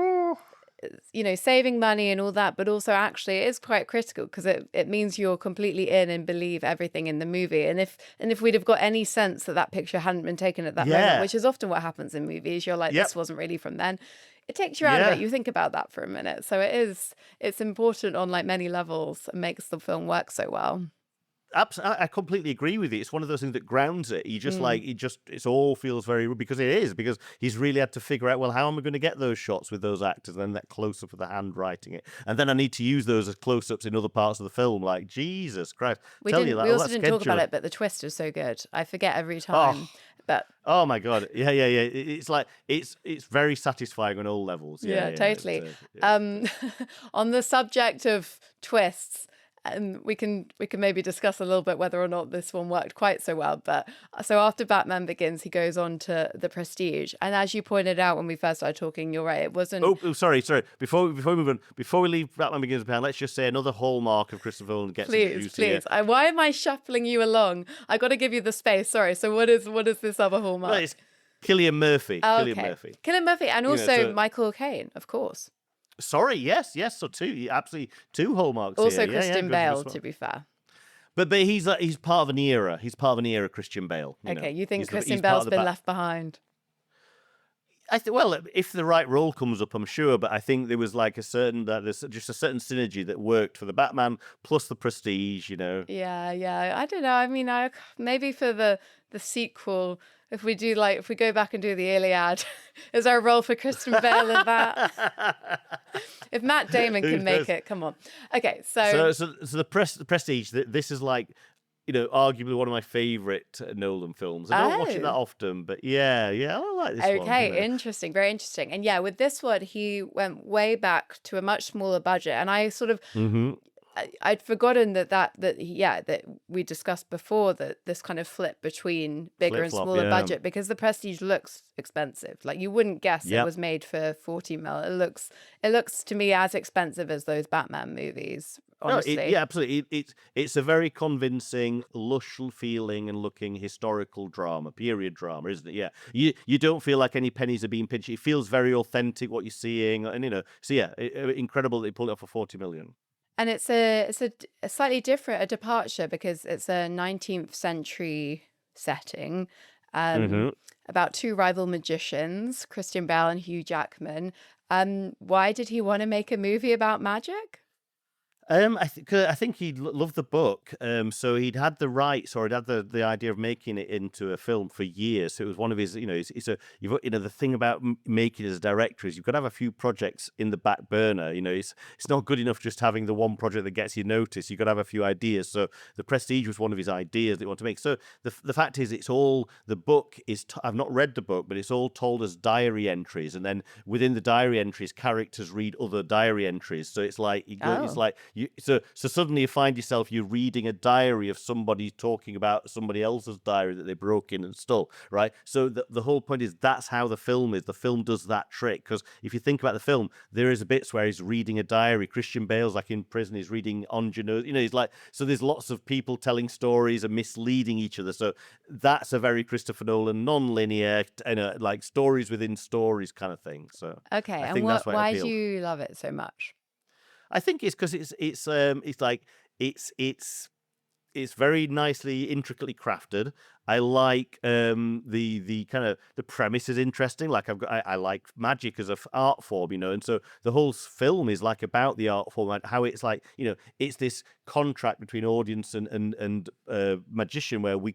S1: saving money and all that, but also actually it is quite critical, because it means you're completely in and believe everything in the movie. And if we'd have got any sense that picture hadn't been taken at that moment, which is often what happens in movies, you're like, this wasn't really from then. It takes you out of it. You think about that for a minute. So it's important on like many levels and makes the film work so well.
S2: Absolutely, I completely agree with you. It's one of those things that grounds it. It all feels very, because he's really had to figure out, well, how am I going to get those shots with those actors, and then that close up of the handwriting it, and then I need to use those as close ups in other parts of the film. Like, Jesus Christ!
S1: We also didn't talk about it, but the twist is so good. I forget every time. But
S2: oh my God, yeah. It's like it's very satisfying on all levels.
S1: Yeah, totally. On the subject of twists, and we can maybe discuss a little bit whether or not this one worked quite so well. But so after Batman Begins, he goes on to The Prestige, and as you pointed out when we first started talking, you're right, it wasn't.
S2: Oh, sorry. Before we move on, before we leave Batman Begins behind, let's just say another hallmark of Christopher Nolan gets introduced here.
S1: Why am I shuffling you along? I got to give you the space. Sorry. So what is this other hallmark?
S2: Well, it's Cillian Murphy.
S1: Oh,
S2: Cillian
S1: okay.
S2: Murphy.
S1: Cillian Murphy, and also Michael Caine, of course.
S2: Sorry, yes. So absolutely two hallmarks.
S1: Also
S2: here.
S1: Christian Bale, to be fair.
S2: But he's part of an era. He's part of an era, Christian Bale.
S1: You think Christian Bale's been left behind?
S2: Well, if the right role comes up, I'm sure. But I think there was like there's just a certain synergy that worked for the Batman plus the Prestige.
S1: Yeah. I don't know. I mean, maybe for the sequel, if we go back and do the Iliad, is there a role for Christian Bale in that? If Matt Damon can make it, come on. Okay, so
S2: the Prestige. This is like, arguably one of my favorite Nolan films. I don't watch it that often, but yeah, I like this one.
S1: Okay, interesting, very interesting. And yeah, with this one, he went way back to a much smaller budget, and I sort of. I'd forgotten that we discussed before that this kind of flip between bigger and smaller budget, because the Prestige looks expensive. Like you wouldn't guess it was made for 40 mil. It looks to me as expensive as those Batman movies. Honestly.
S2: No, absolutely. It's a very convincing, lush feeling and looking historical drama, period drama, isn't it? Yeah, you don't feel like any pennies are being pinched. It feels very authentic what you're seeing, and so yeah, incredible that they pulled it off for 40 million.
S1: And it's a slightly different, a departure, because it's a 19th century setting about two rival magicians, Christian Bale and Hugh Jackman. Why did he want to make a movie about magic?
S2: I think he loved the book, so he'd had the rights, or he'd had the idea of making it into a film for years. So it was one of his, the thing about making it as a director is you've got to have a few projects in the back burner. It's not good enough just having the one project that gets you noticed. You've got to have a few ideas. So The Prestige was one of his ideas that he wanted to make. So the fact is, the book is. I've not read the book, but it's all told as diary entries, and then within the diary entries, characters read other diary entries. So it's like it's like. So suddenly you find yourself, you're reading a diary of somebody talking about somebody else's diary that they broke in and stole, right? So the whole point is that's how the film is. The film does that trick, because if you think about the film, there is a bits where he's reading a diary. Christian Bale's like in prison, he's reading Ingenuity. He's like, so there's lots of people telling stories and misleading each other. So that's a very Christopher Nolan, non-linear, like stories within stories kind of thing. So
S1: okay,
S2: I think
S1: and
S2: that's
S1: why do you love it so much?
S2: I think it's because it's very nicely, intricately crafted. I like the kind of the premise is interesting. Like I like magic as an art form, and so the whole film is like about the art form and how it's like, it's this contract between audience and magician where we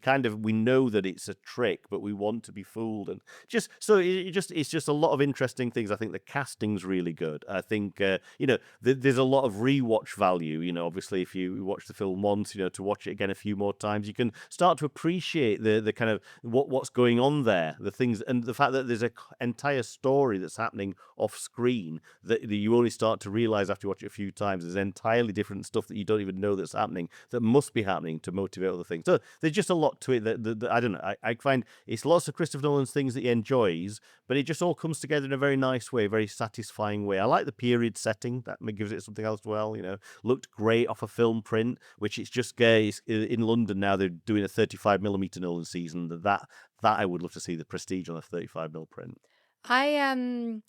S2: know that it's a trick, but we want to be fooled, and it's just a lot of interesting things. I think the casting's really good. I think there's a lot of rewatch value. Obviously if you watch the film once, to watch it again a few more times, you can start to appreciate the kind of what's going on there, the things, and the fact that there's an entire story that's happening off screen that you only start to realize after you watch it a few times. There's entirely different stuff that you don't even know that's happening, that must be happening to motivate other things. So there's just a lot to it that I don't know. I find it's lots of Christopher Nolan's things that he enjoys, but it just all comes together in a very nice way, very satisfying way. I like the period setting, that gives it something else as well. Looked great off a film print, which it's just in London now. They're doing a 35mm Nolan season. That I would love to see the Prestige on a 35mm print.
S1: I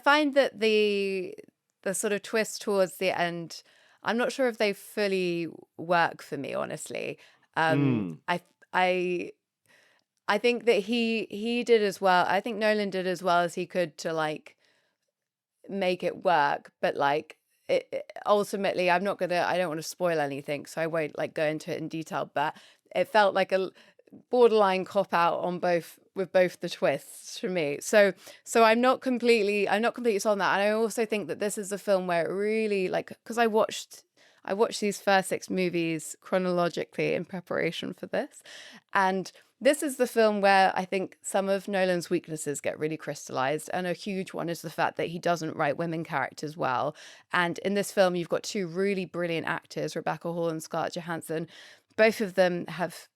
S1: find that the sort of twist towards the end, I'm not sure if they fully work for me, honestly. I think that he did as well. I think Nolan did as well as he could to like make it work, but like ultimately, I don't want to spoil anything, so I won't like go into it in detail, but it felt like a borderline cop out with both the twists for me. So I'm not completely sold on that. And I also think that this is a film where it really, like, because I watched I watched these first 6 movies chronologically in preparation for this. And this is the film where I think some of Nolan's weaknesses get really crystallized. And a huge one is the fact that he doesn't write women characters well. And in this film, you've got 2 really brilliant actors, Rebecca Hall and Scarlett Johansson. Both of them have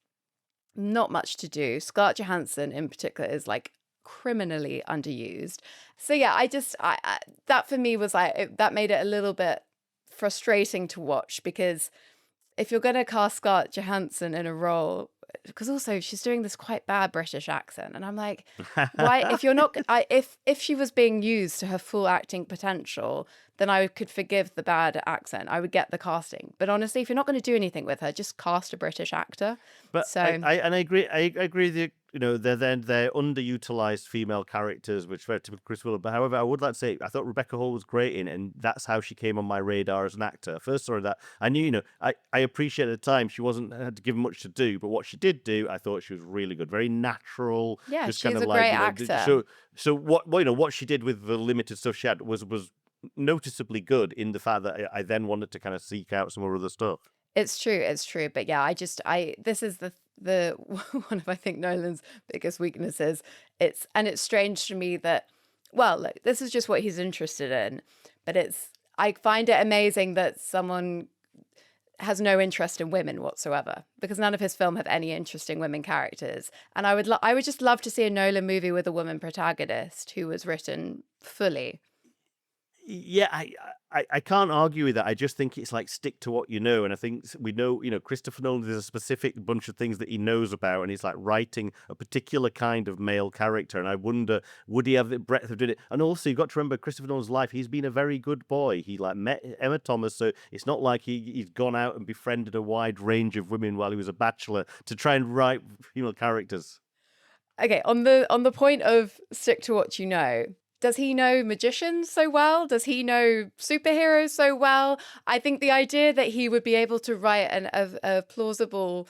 S1: not much to do. Scarlett Johansson in particular is like criminally underused. So yeah, I that for me was like, that made it a little bit frustrating to watch, because if you're going to cast Scarlett Johansson in a role, because also she's doing this quite bad British accent, and I'm like, why? If you're not, if she was being used to her full acting potential, then I could forgive the bad accent. I would get the casting. But honestly, if you're not going to do anything with her, just cast a British actor.
S2: But
S1: So
S2: I agree. I agree that, you know, they're underutilized female characters, which are typical Chris Willow. But however, I would like to say I thought Rebecca Hall was great in it, and that's how she came on my radar as an actor. First saw that, I knew, you know, I appreciate at the time she wasn't had to give much to do, but what she did do, I thought she was really good, very natural.
S1: yeah,
S2: Just
S1: she's
S2: kind of
S1: a
S2: like,
S1: great
S2: you know,
S1: actor.
S2: so what, well, you know, what she did with the limited stuff she had was noticeably good, in the fact that I then wanted to kind of seek out some more other stuff.
S1: It's true. But yeah, this is the one of, I think, Nolan's biggest weaknesses. It's strange to me that, well, look, this is just what he's interested in, but I find it amazing that someone has no interest in women whatsoever, because none of his film have any interesting women characters. And I would just love to see a Nolan movie with a woman protagonist who was written fully.
S2: Yeah, I can't argue with that. I just think it's like, stick to what you know. And I think we know, you know, Christopher Nolan, there's a specific bunch of things that he knows about, and he's like writing a particular kind of male character. And I wonder, would he have the breadth of doing it? And also, you've got to remember, Christopher Nolan's life, he's been a very good boy. He like met Emma Thomas, so it's not like he's gone out and befriended a wide range of women while he was a bachelor to try and write female characters.
S1: Okay, on the point of stick to what you know, does he know magicians so well? Does he know superheroes so well? I think the idea that he would be able to write a plausible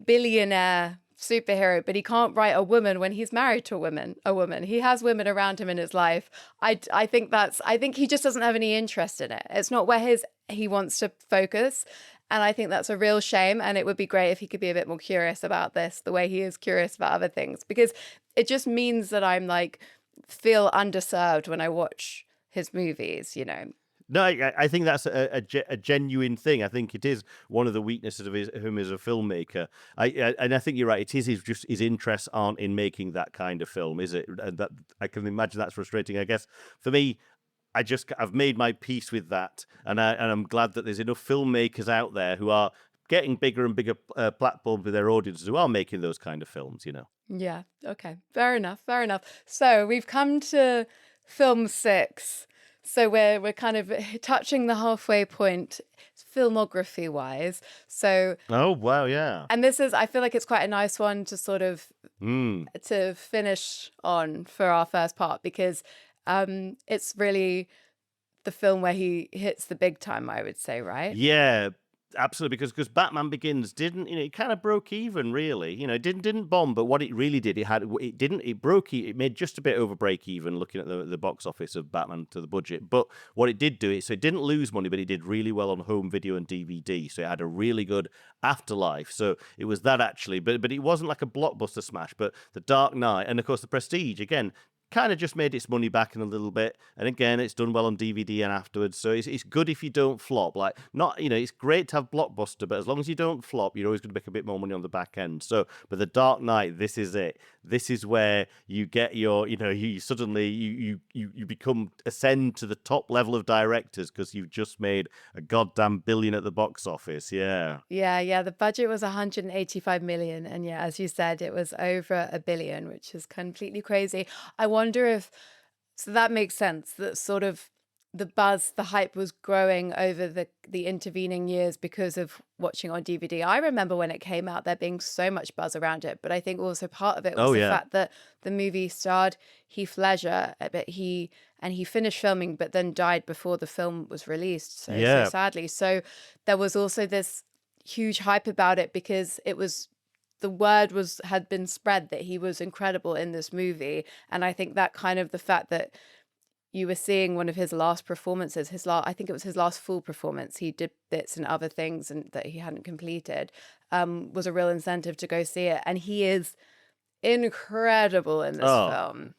S1: billionaire superhero, but he can't write a woman when he's married to a woman. He has women around him in his life. I think he just doesn't have any interest in it. It's not where he wants to focus. And I think that's a real shame. And it would be great if he could be a bit more curious about this, the way he is curious about other things, because it just means that I'm like, feel underserved when I watch his movies, you know.
S2: No, I think that's a genuine thing. I think it is one of the weaknesses of him as a filmmaker. And I think you're right. It is just his interests aren't in making that kind of film, is it? And that, I can imagine that's frustrating. I guess for me, I've made my peace with that, and I'm glad that there's enough filmmakers out there who are getting bigger and bigger platforms with their audiences who are making those kind of films, you know.
S1: Yeah. Okay. Fair enough. So we've come to film 6. So we're kind of touching the halfway point filmography wise. So,
S2: oh wow, yeah.
S1: And this is, I feel like it's quite a nice one to sort of to finish on for our first part, because it's really the film where he hits the big time, I would say, right?
S2: Yeah, absolutely, because Batman Begins didn't, you know, it kind of broke even, really. You know, it didn't bomb, but what it really did, it made just a bit over break even, looking at the box office of Batman to the budget. But what it did do, so it didn't lose money, but it did really well on home video and DVD. So it had a really good afterlife. So it was that, actually, but it wasn't like a blockbuster smash. But The Dark Knight, and of course The Prestige, again, kind of just made its money back in a little bit, and again, it's done well on DVD and afterwards. So it's good if you don't flop. Like, not, you know, it's great to have blockbuster, but as long as you don't flop, you're always going to make a bit more money on the back end. So, but The Dark Knight, this is it. This is where you get your, you know, you suddenly you become ascend to the top level of directors, because you've just made a goddamn billion at the box office. Yeah.
S1: Yeah. The budget was 185 million, and yeah, as you said, it was over a billion, which is completely crazy. I wonder if, so that makes sense, that sort of the buzz, the hype was growing over the intervening years because of watching on DVD. I remember when it came out, there being so much buzz around it, but I think also part of it was the fact that the movie starred Heath Ledger, but he finished filming, but then died before the film was released. So sadly. So there was also this huge hype about it, because the word had been spread that he was incredible in this movie. And I think that kind of the fact that you were seeing one of his last performances, I think it was his last full performance. He did bits and other things and that he hadn't completed, was a real incentive to go see it. And he is incredible in this
S2: Oh,
S1: film.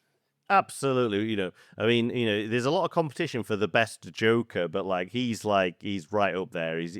S2: absolutely. I mean, there's a lot of competition for the best Joker, but he's right up there. He's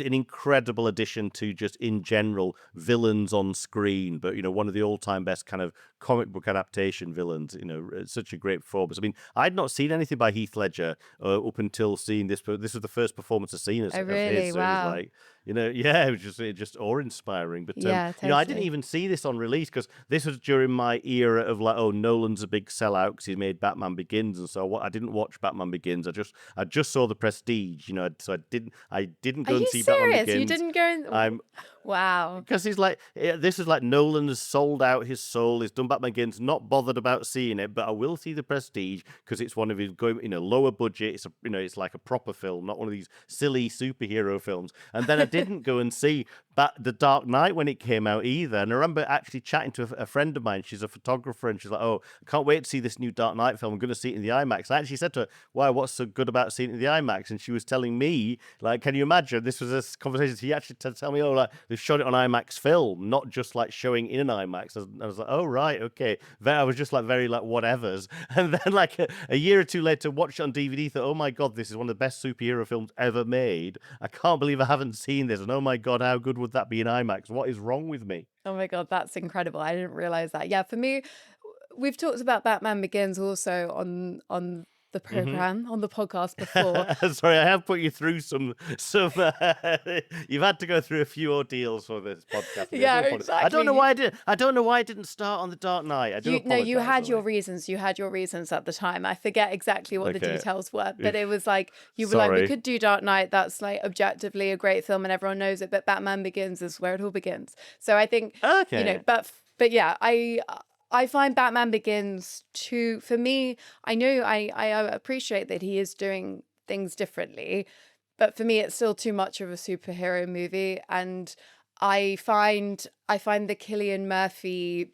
S2: an incredible addition to just in general villains on screen, but one of the all-time best kind of comic book adaptation villains. Such a great performance. I mean, I'd not seen anything by Heath Ledger up until seeing this, but this was the first performance I've seen of
S1: Really?
S2: his. So
S1: Wow.
S2: it was yeah, it was just awe-inspiring. But
S1: Yeah,
S2: I didn't
S1: totally.
S2: even see this on release because this was during my era of oh, Nolan's a big sellout because he made Batman Begins, and so I didn't watch Batman Begins. I just saw The Prestige, so I didn't
S1: Are
S2: go and
S1: you
S2: see Batman
S1: serious? You
S2: Begins.
S1: didn't go in?
S2: I'm
S1: Wow.
S2: because he's this is Nolan has sold out his soul. He's done Batman Begins, not bothered about seeing it, but I will see The Prestige because it's one of his lower budget. It's it's like a proper film, not one of these silly superhero films. And then I didn't go and see The Dark Knight when it came out either. And I remember actually chatting to a friend of mine. She's a photographer, and she's like, "Oh, I can't wait to see this new Dark Knight film. I'm going to see it in the IMAX." I actually said to her, "Why? What's so good about seeing it in the IMAX?" And she was telling me, can you imagine? This was a conversation. He actually tell me, "Oh, they've shot it on IMAX film, not just showing in an IMAX." I was like, "Oh, right, okay." Then I was just very whatevers. And then a year or two later, watched it on DVD. Thought, "Oh my god, this is one of the best superhero films ever made. I can't believe I haven't seen this. And oh my god, how good would that be in IMAX? What is wrong with me?"
S1: Oh my God, that's incredible. I didn't realize that. Yeah, for me, we've talked about Batman Begins also on the program, on the podcast before.
S2: Sorry, I have put you through some. You've had to go through a few ordeals for this podcast.
S1: Yeah,
S2: I don't know
S1: exactly.
S2: why I don't know why I didn't start on The Dark Knight. I do
S1: No,
S2: apologize.
S1: you had your reasons. You had your reasons at the time. I forget exactly what the
S2: Okay.
S1: details were, but it was you were
S2: Sorry.
S1: we could do Dark Knight. That's objectively a great film and everyone knows it. But Batman Begins is where it all begins. So I think
S2: Okay.
S1: but yeah, I find Batman Begins for me. I know I appreciate that he is doing things differently, but for me, it's still too much of a superhero movie, and I find the Cillian Murphy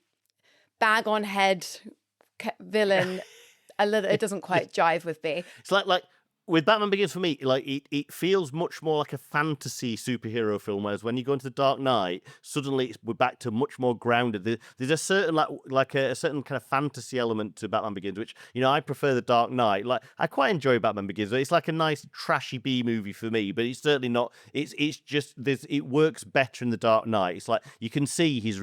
S1: bag on head villain a little. It doesn't quite jive with me.
S2: It's like with Batman Begins for me, it feels much more like a fantasy superhero film, whereas when you go into The Dark Knight, suddenly we're back to much more grounded. There's a certain a certain kind of fantasy element to Batman Begins, which I prefer The Dark Knight. I quite enjoy Batman Begins. It's like a nice trashy B movie for me, but it's certainly not. It's just it works better in The Dark Knight. It's you can see he's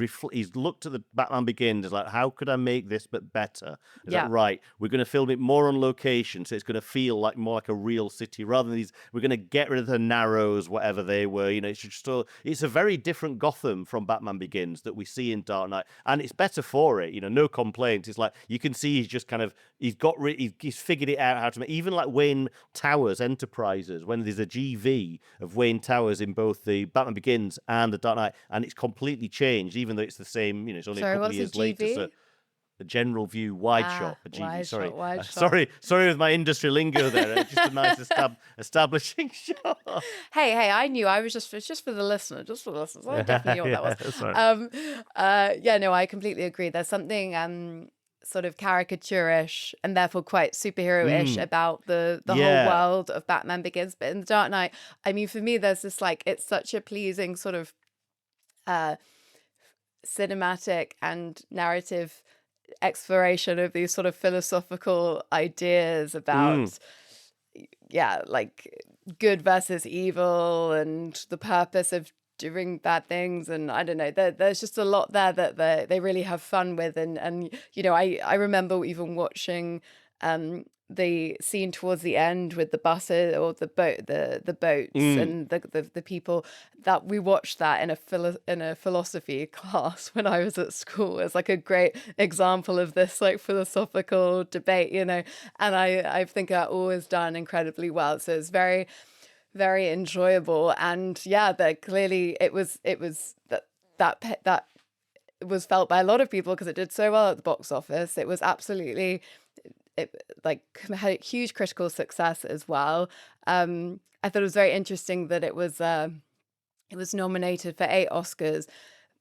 S2: looked at the Batman Begins as how could I make this but better? It's right, we're going to film it more on location, so it's going to feel more like a real city rather than these. We're going to get rid of the Narrows, whatever they were. It's a very different Gotham from Batman Begins that we see in Dark Knight, and it's better for it. No complaints. It's you can see he's just he's figured it out how to make even Wayne Towers Enterprises when there's a GV of Wayne Towers in both the Batman Begins and the Dark Knight, and it's completely changed, even though it's the same. It's only a couple of years later. So the general view wide shot, a GV. Sorry,
S1: wide shot.
S2: Sorry with my industry lingo there. Just a nice establishing shot.
S1: Hey, I knew. I was it's just for the listener, just for the listeners. I definitely knew what that was.
S2: Sorry.
S1: Yeah, no, I completely agree. There's something sort of caricaturish and therefore quite superhero-ish about the whole world of Batman Begins. But in The Dark Knight, I mean, for me, there's this it's such a pleasing sort of cinematic and narrative exploration of these sort of philosophical ideas about good versus evil and the purpose of doing bad things, and I don't know, there's just a lot there that they really have fun with, and I remember even watching the scene towards the end with the buses or the boats and the people, that we watched that in a philosophy class when I was at school. It's a great example of this philosophical debate, and I think that always done incredibly well. So it's very, very enjoyable, and yeah, that clearly it was that was felt by a lot of people because it did so well at the box office. It was absolutely. It had huge critical success as well. I thought it was very interesting that it was nominated for 8 Oscars,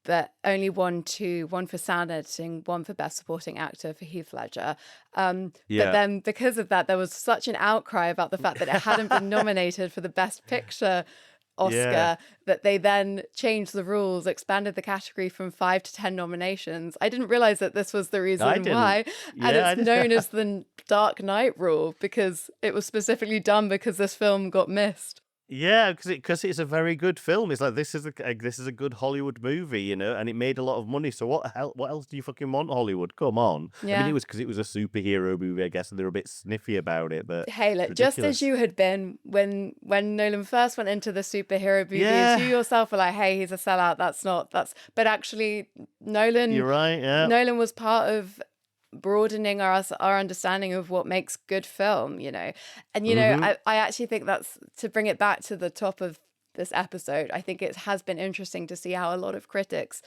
S1: but only won two, one for sound editing, one for best supporting actor for Heath Ledger. But
S2: Yeah.
S1: then because of that, there was such an outcry about the fact that it hadn't been nominated for the best picture Oscar that they then changed the rules, expanded the category from 5 to 10 nominations. I didn't realize that this was the
S2: I
S1: reason
S2: didn't.
S1: why. And
S2: Yeah, I
S1: it's
S2: didn't.
S1: known as the Dark Knight rule because it was specifically done because this film got missed.
S2: Yeah, because it's a very good film. It's like this is a good Hollywood movie, you know, and it made a lot of money. So what else do you fucking want, Hollywood? Come on. I mean,
S1: Yeah.
S2: it was because it was a superhero movie, I guess, and they were a bit sniffy about it. But
S1: Hey, look,
S2: it's
S1: just as
S2: ridiculous.
S1: you had been when Nolan first went into the superhero movies,
S2: Yeah,
S1: you yourself were like, "Hey, he's a sellout." But actually,
S2: you're right. Yeah.
S1: Nolan was part of broadening our understanding of what makes good film, you know. And you know,
S2: Mm-hmm.
S1: I actually think that's, to bring it back to the top of this episode, I think it has been interesting to see how a lot of critics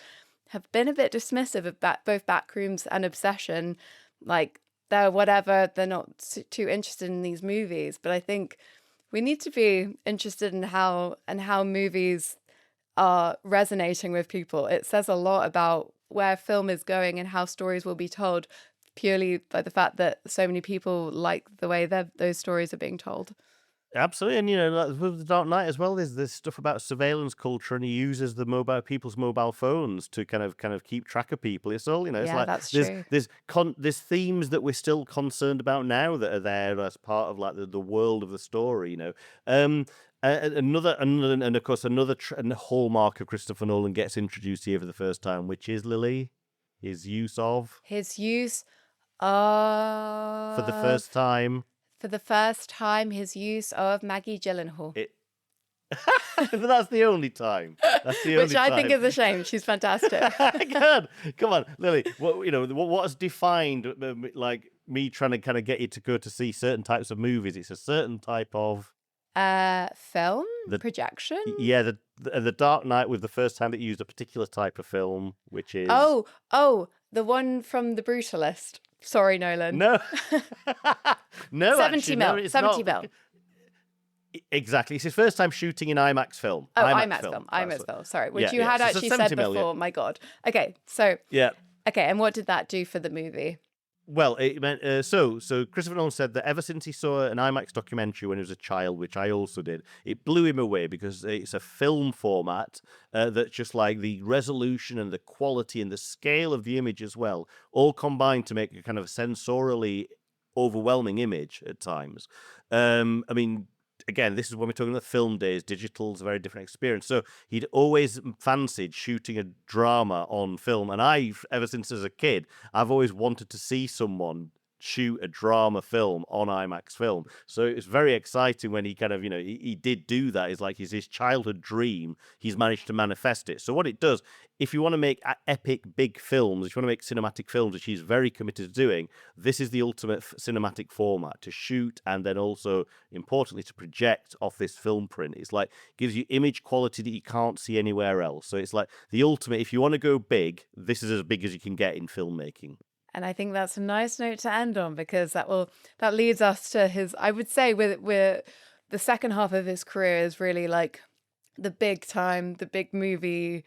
S1: have been a bit dismissive of both Backrooms and Obsession. Like, they're not too interested in these movies. But I think we need to be interested in how movies are resonating with people. It says a lot about where film is going and how stories will be told, purely by the fact that so many people like the way that those stories are being told.
S2: Absolutely, and you know, like, with the Dark Knight as well, there's stuff about surveillance culture, and he uses the people's mobile phones to kind of keep track of people. It's all, you know, it's
S1: Yeah,
S2: like
S1: that's
S2: there's
S1: true.
S2: there's themes that we're still concerned about now that are there as part of like the world of the story, you know. Another and of course another hallmark of Christopher Nolan gets introduced here for the first time, which is Lily, his use of
S1: His use
S2: for the
S1: of
S2: first time.
S1: his use of Maggie Gyllenhaal,
S2: It, but that's the only time. That's the
S1: which
S2: only
S1: I think
S2: time.
S1: is a shame. She's fantastic.
S2: God, come on, Lily. What you know? What has defined like me trying to kind of get you to go to see certain types of movies? It's a certain type of
S1: Film
S2: the
S1: projection.
S2: yeah the Dark Knight was the first time that you used a particular type of film, which is
S1: Oh, the one from The Brutalist. Sorry, Nolan.
S2: no, no,
S1: 70
S2: actually,
S1: mil.
S2: no, it's
S1: 70
S2: not.
S1: mil.
S2: Exactly, it's his first time shooting in IMAX film.
S1: Oh,
S2: IMAX
S1: film.
S2: That's
S1: IMAX film. Sorry,
S2: yeah,
S1: which you
S2: yeah.
S1: had
S2: So
S1: actually
S2: 70
S1: said
S2: mil, yeah.
S1: before. My God. Okay, so
S2: Yeah.
S1: okay, and what did that do for the movie?
S2: Well, it meant so Christopher Nolan said that ever since he saw an IMAX documentary when he was a child, which I also did, it blew him away because it's a film format that just like the resolution and the quality and the scale of the image as well, all combined to make a kind of sensorially overwhelming image at times. I mean, again, this is when we're talking about film days. Digital's a very different experience. So he'd always fancied shooting a drama on film. And ever since as a kid, I've always wanted to see someone shoot a drama film on IMAX film. So it was very exciting when he kind of, you know, he did do that. It's like his childhood dream. He's managed to manifest it. So what it does, if you want to make epic big films, if you want to make cinematic films, which he's very committed to doing, this is the ultimate cinematic format to shoot and then also, importantly, to project off this film print. It's like gives you image quality that you can't see anywhere else. So it's like the ultimate, if you want to go big, this is as big as you can get in filmmaking.
S1: And I think that's a nice note to end on, because that leads us to his, I would say, we're the second half of his career is really like the big movie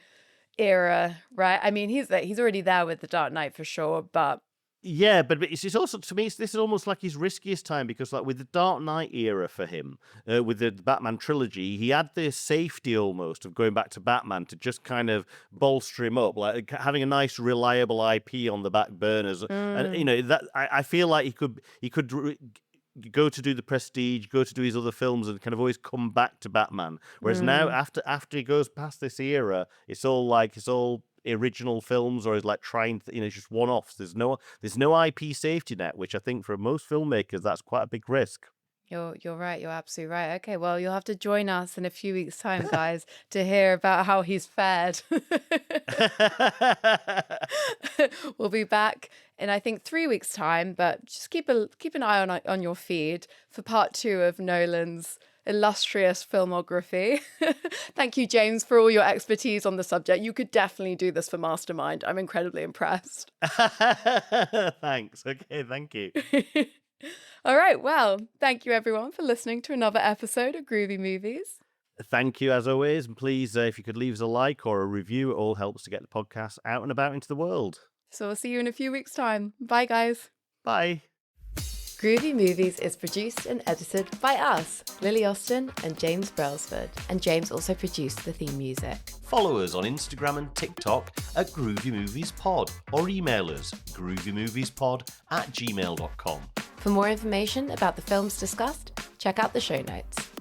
S1: era, right? I mean, he's already there with The Dark Knight for sure, but
S2: Yeah, but it's also, to me, this is almost like his riskiest time because, like, with the Dark Knight era for him, with the Batman trilogy, he had this safety almost of going back to Batman to just kind of bolster him up, like having a nice, reliable IP on the back burners. And you know that I feel like he could go to do the Prestige, go to do his other films, and kind of always come back to Batman. Whereas now, after he goes past this era, it's all original films, or is like trying to, you know, just one-offs. There's no IP safety net, which I think for most filmmakers that's quite a big risk.
S1: You're right. You're absolutely right. Okay, well, you'll have to join us in a few weeks' time, guys, to hear about how he's fared. We'll be back in, I think, 3 weeks' time, but just keep an eye on your feed for part 2 of Nolan's illustrious filmography. Thank you, James, for all your expertise on the subject. You could definitely do this for Mastermind. I'm incredibly impressed.
S2: Thanks. Okay, thank you.
S1: All right, well, thank you everyone for listening to another episode of Groovy Movies.
S2: Thank you, as always. And please, if you could leave us a like or a review, it all helps to get the podcast out and about into the world.
S1: So we'll see you in a few weeks' time. Bye, guys.
S2: Bye.
S1: Groovy Movies is produced and edited by us, Lily Austin and James Brailsford. And James also produced the theme music.
S3: Follow us on Instagram and TikTok at Groovy Movies Pod, or email us groovymoviespod@gmail.com.
S1: For more information about the films discussed, check out the show notes.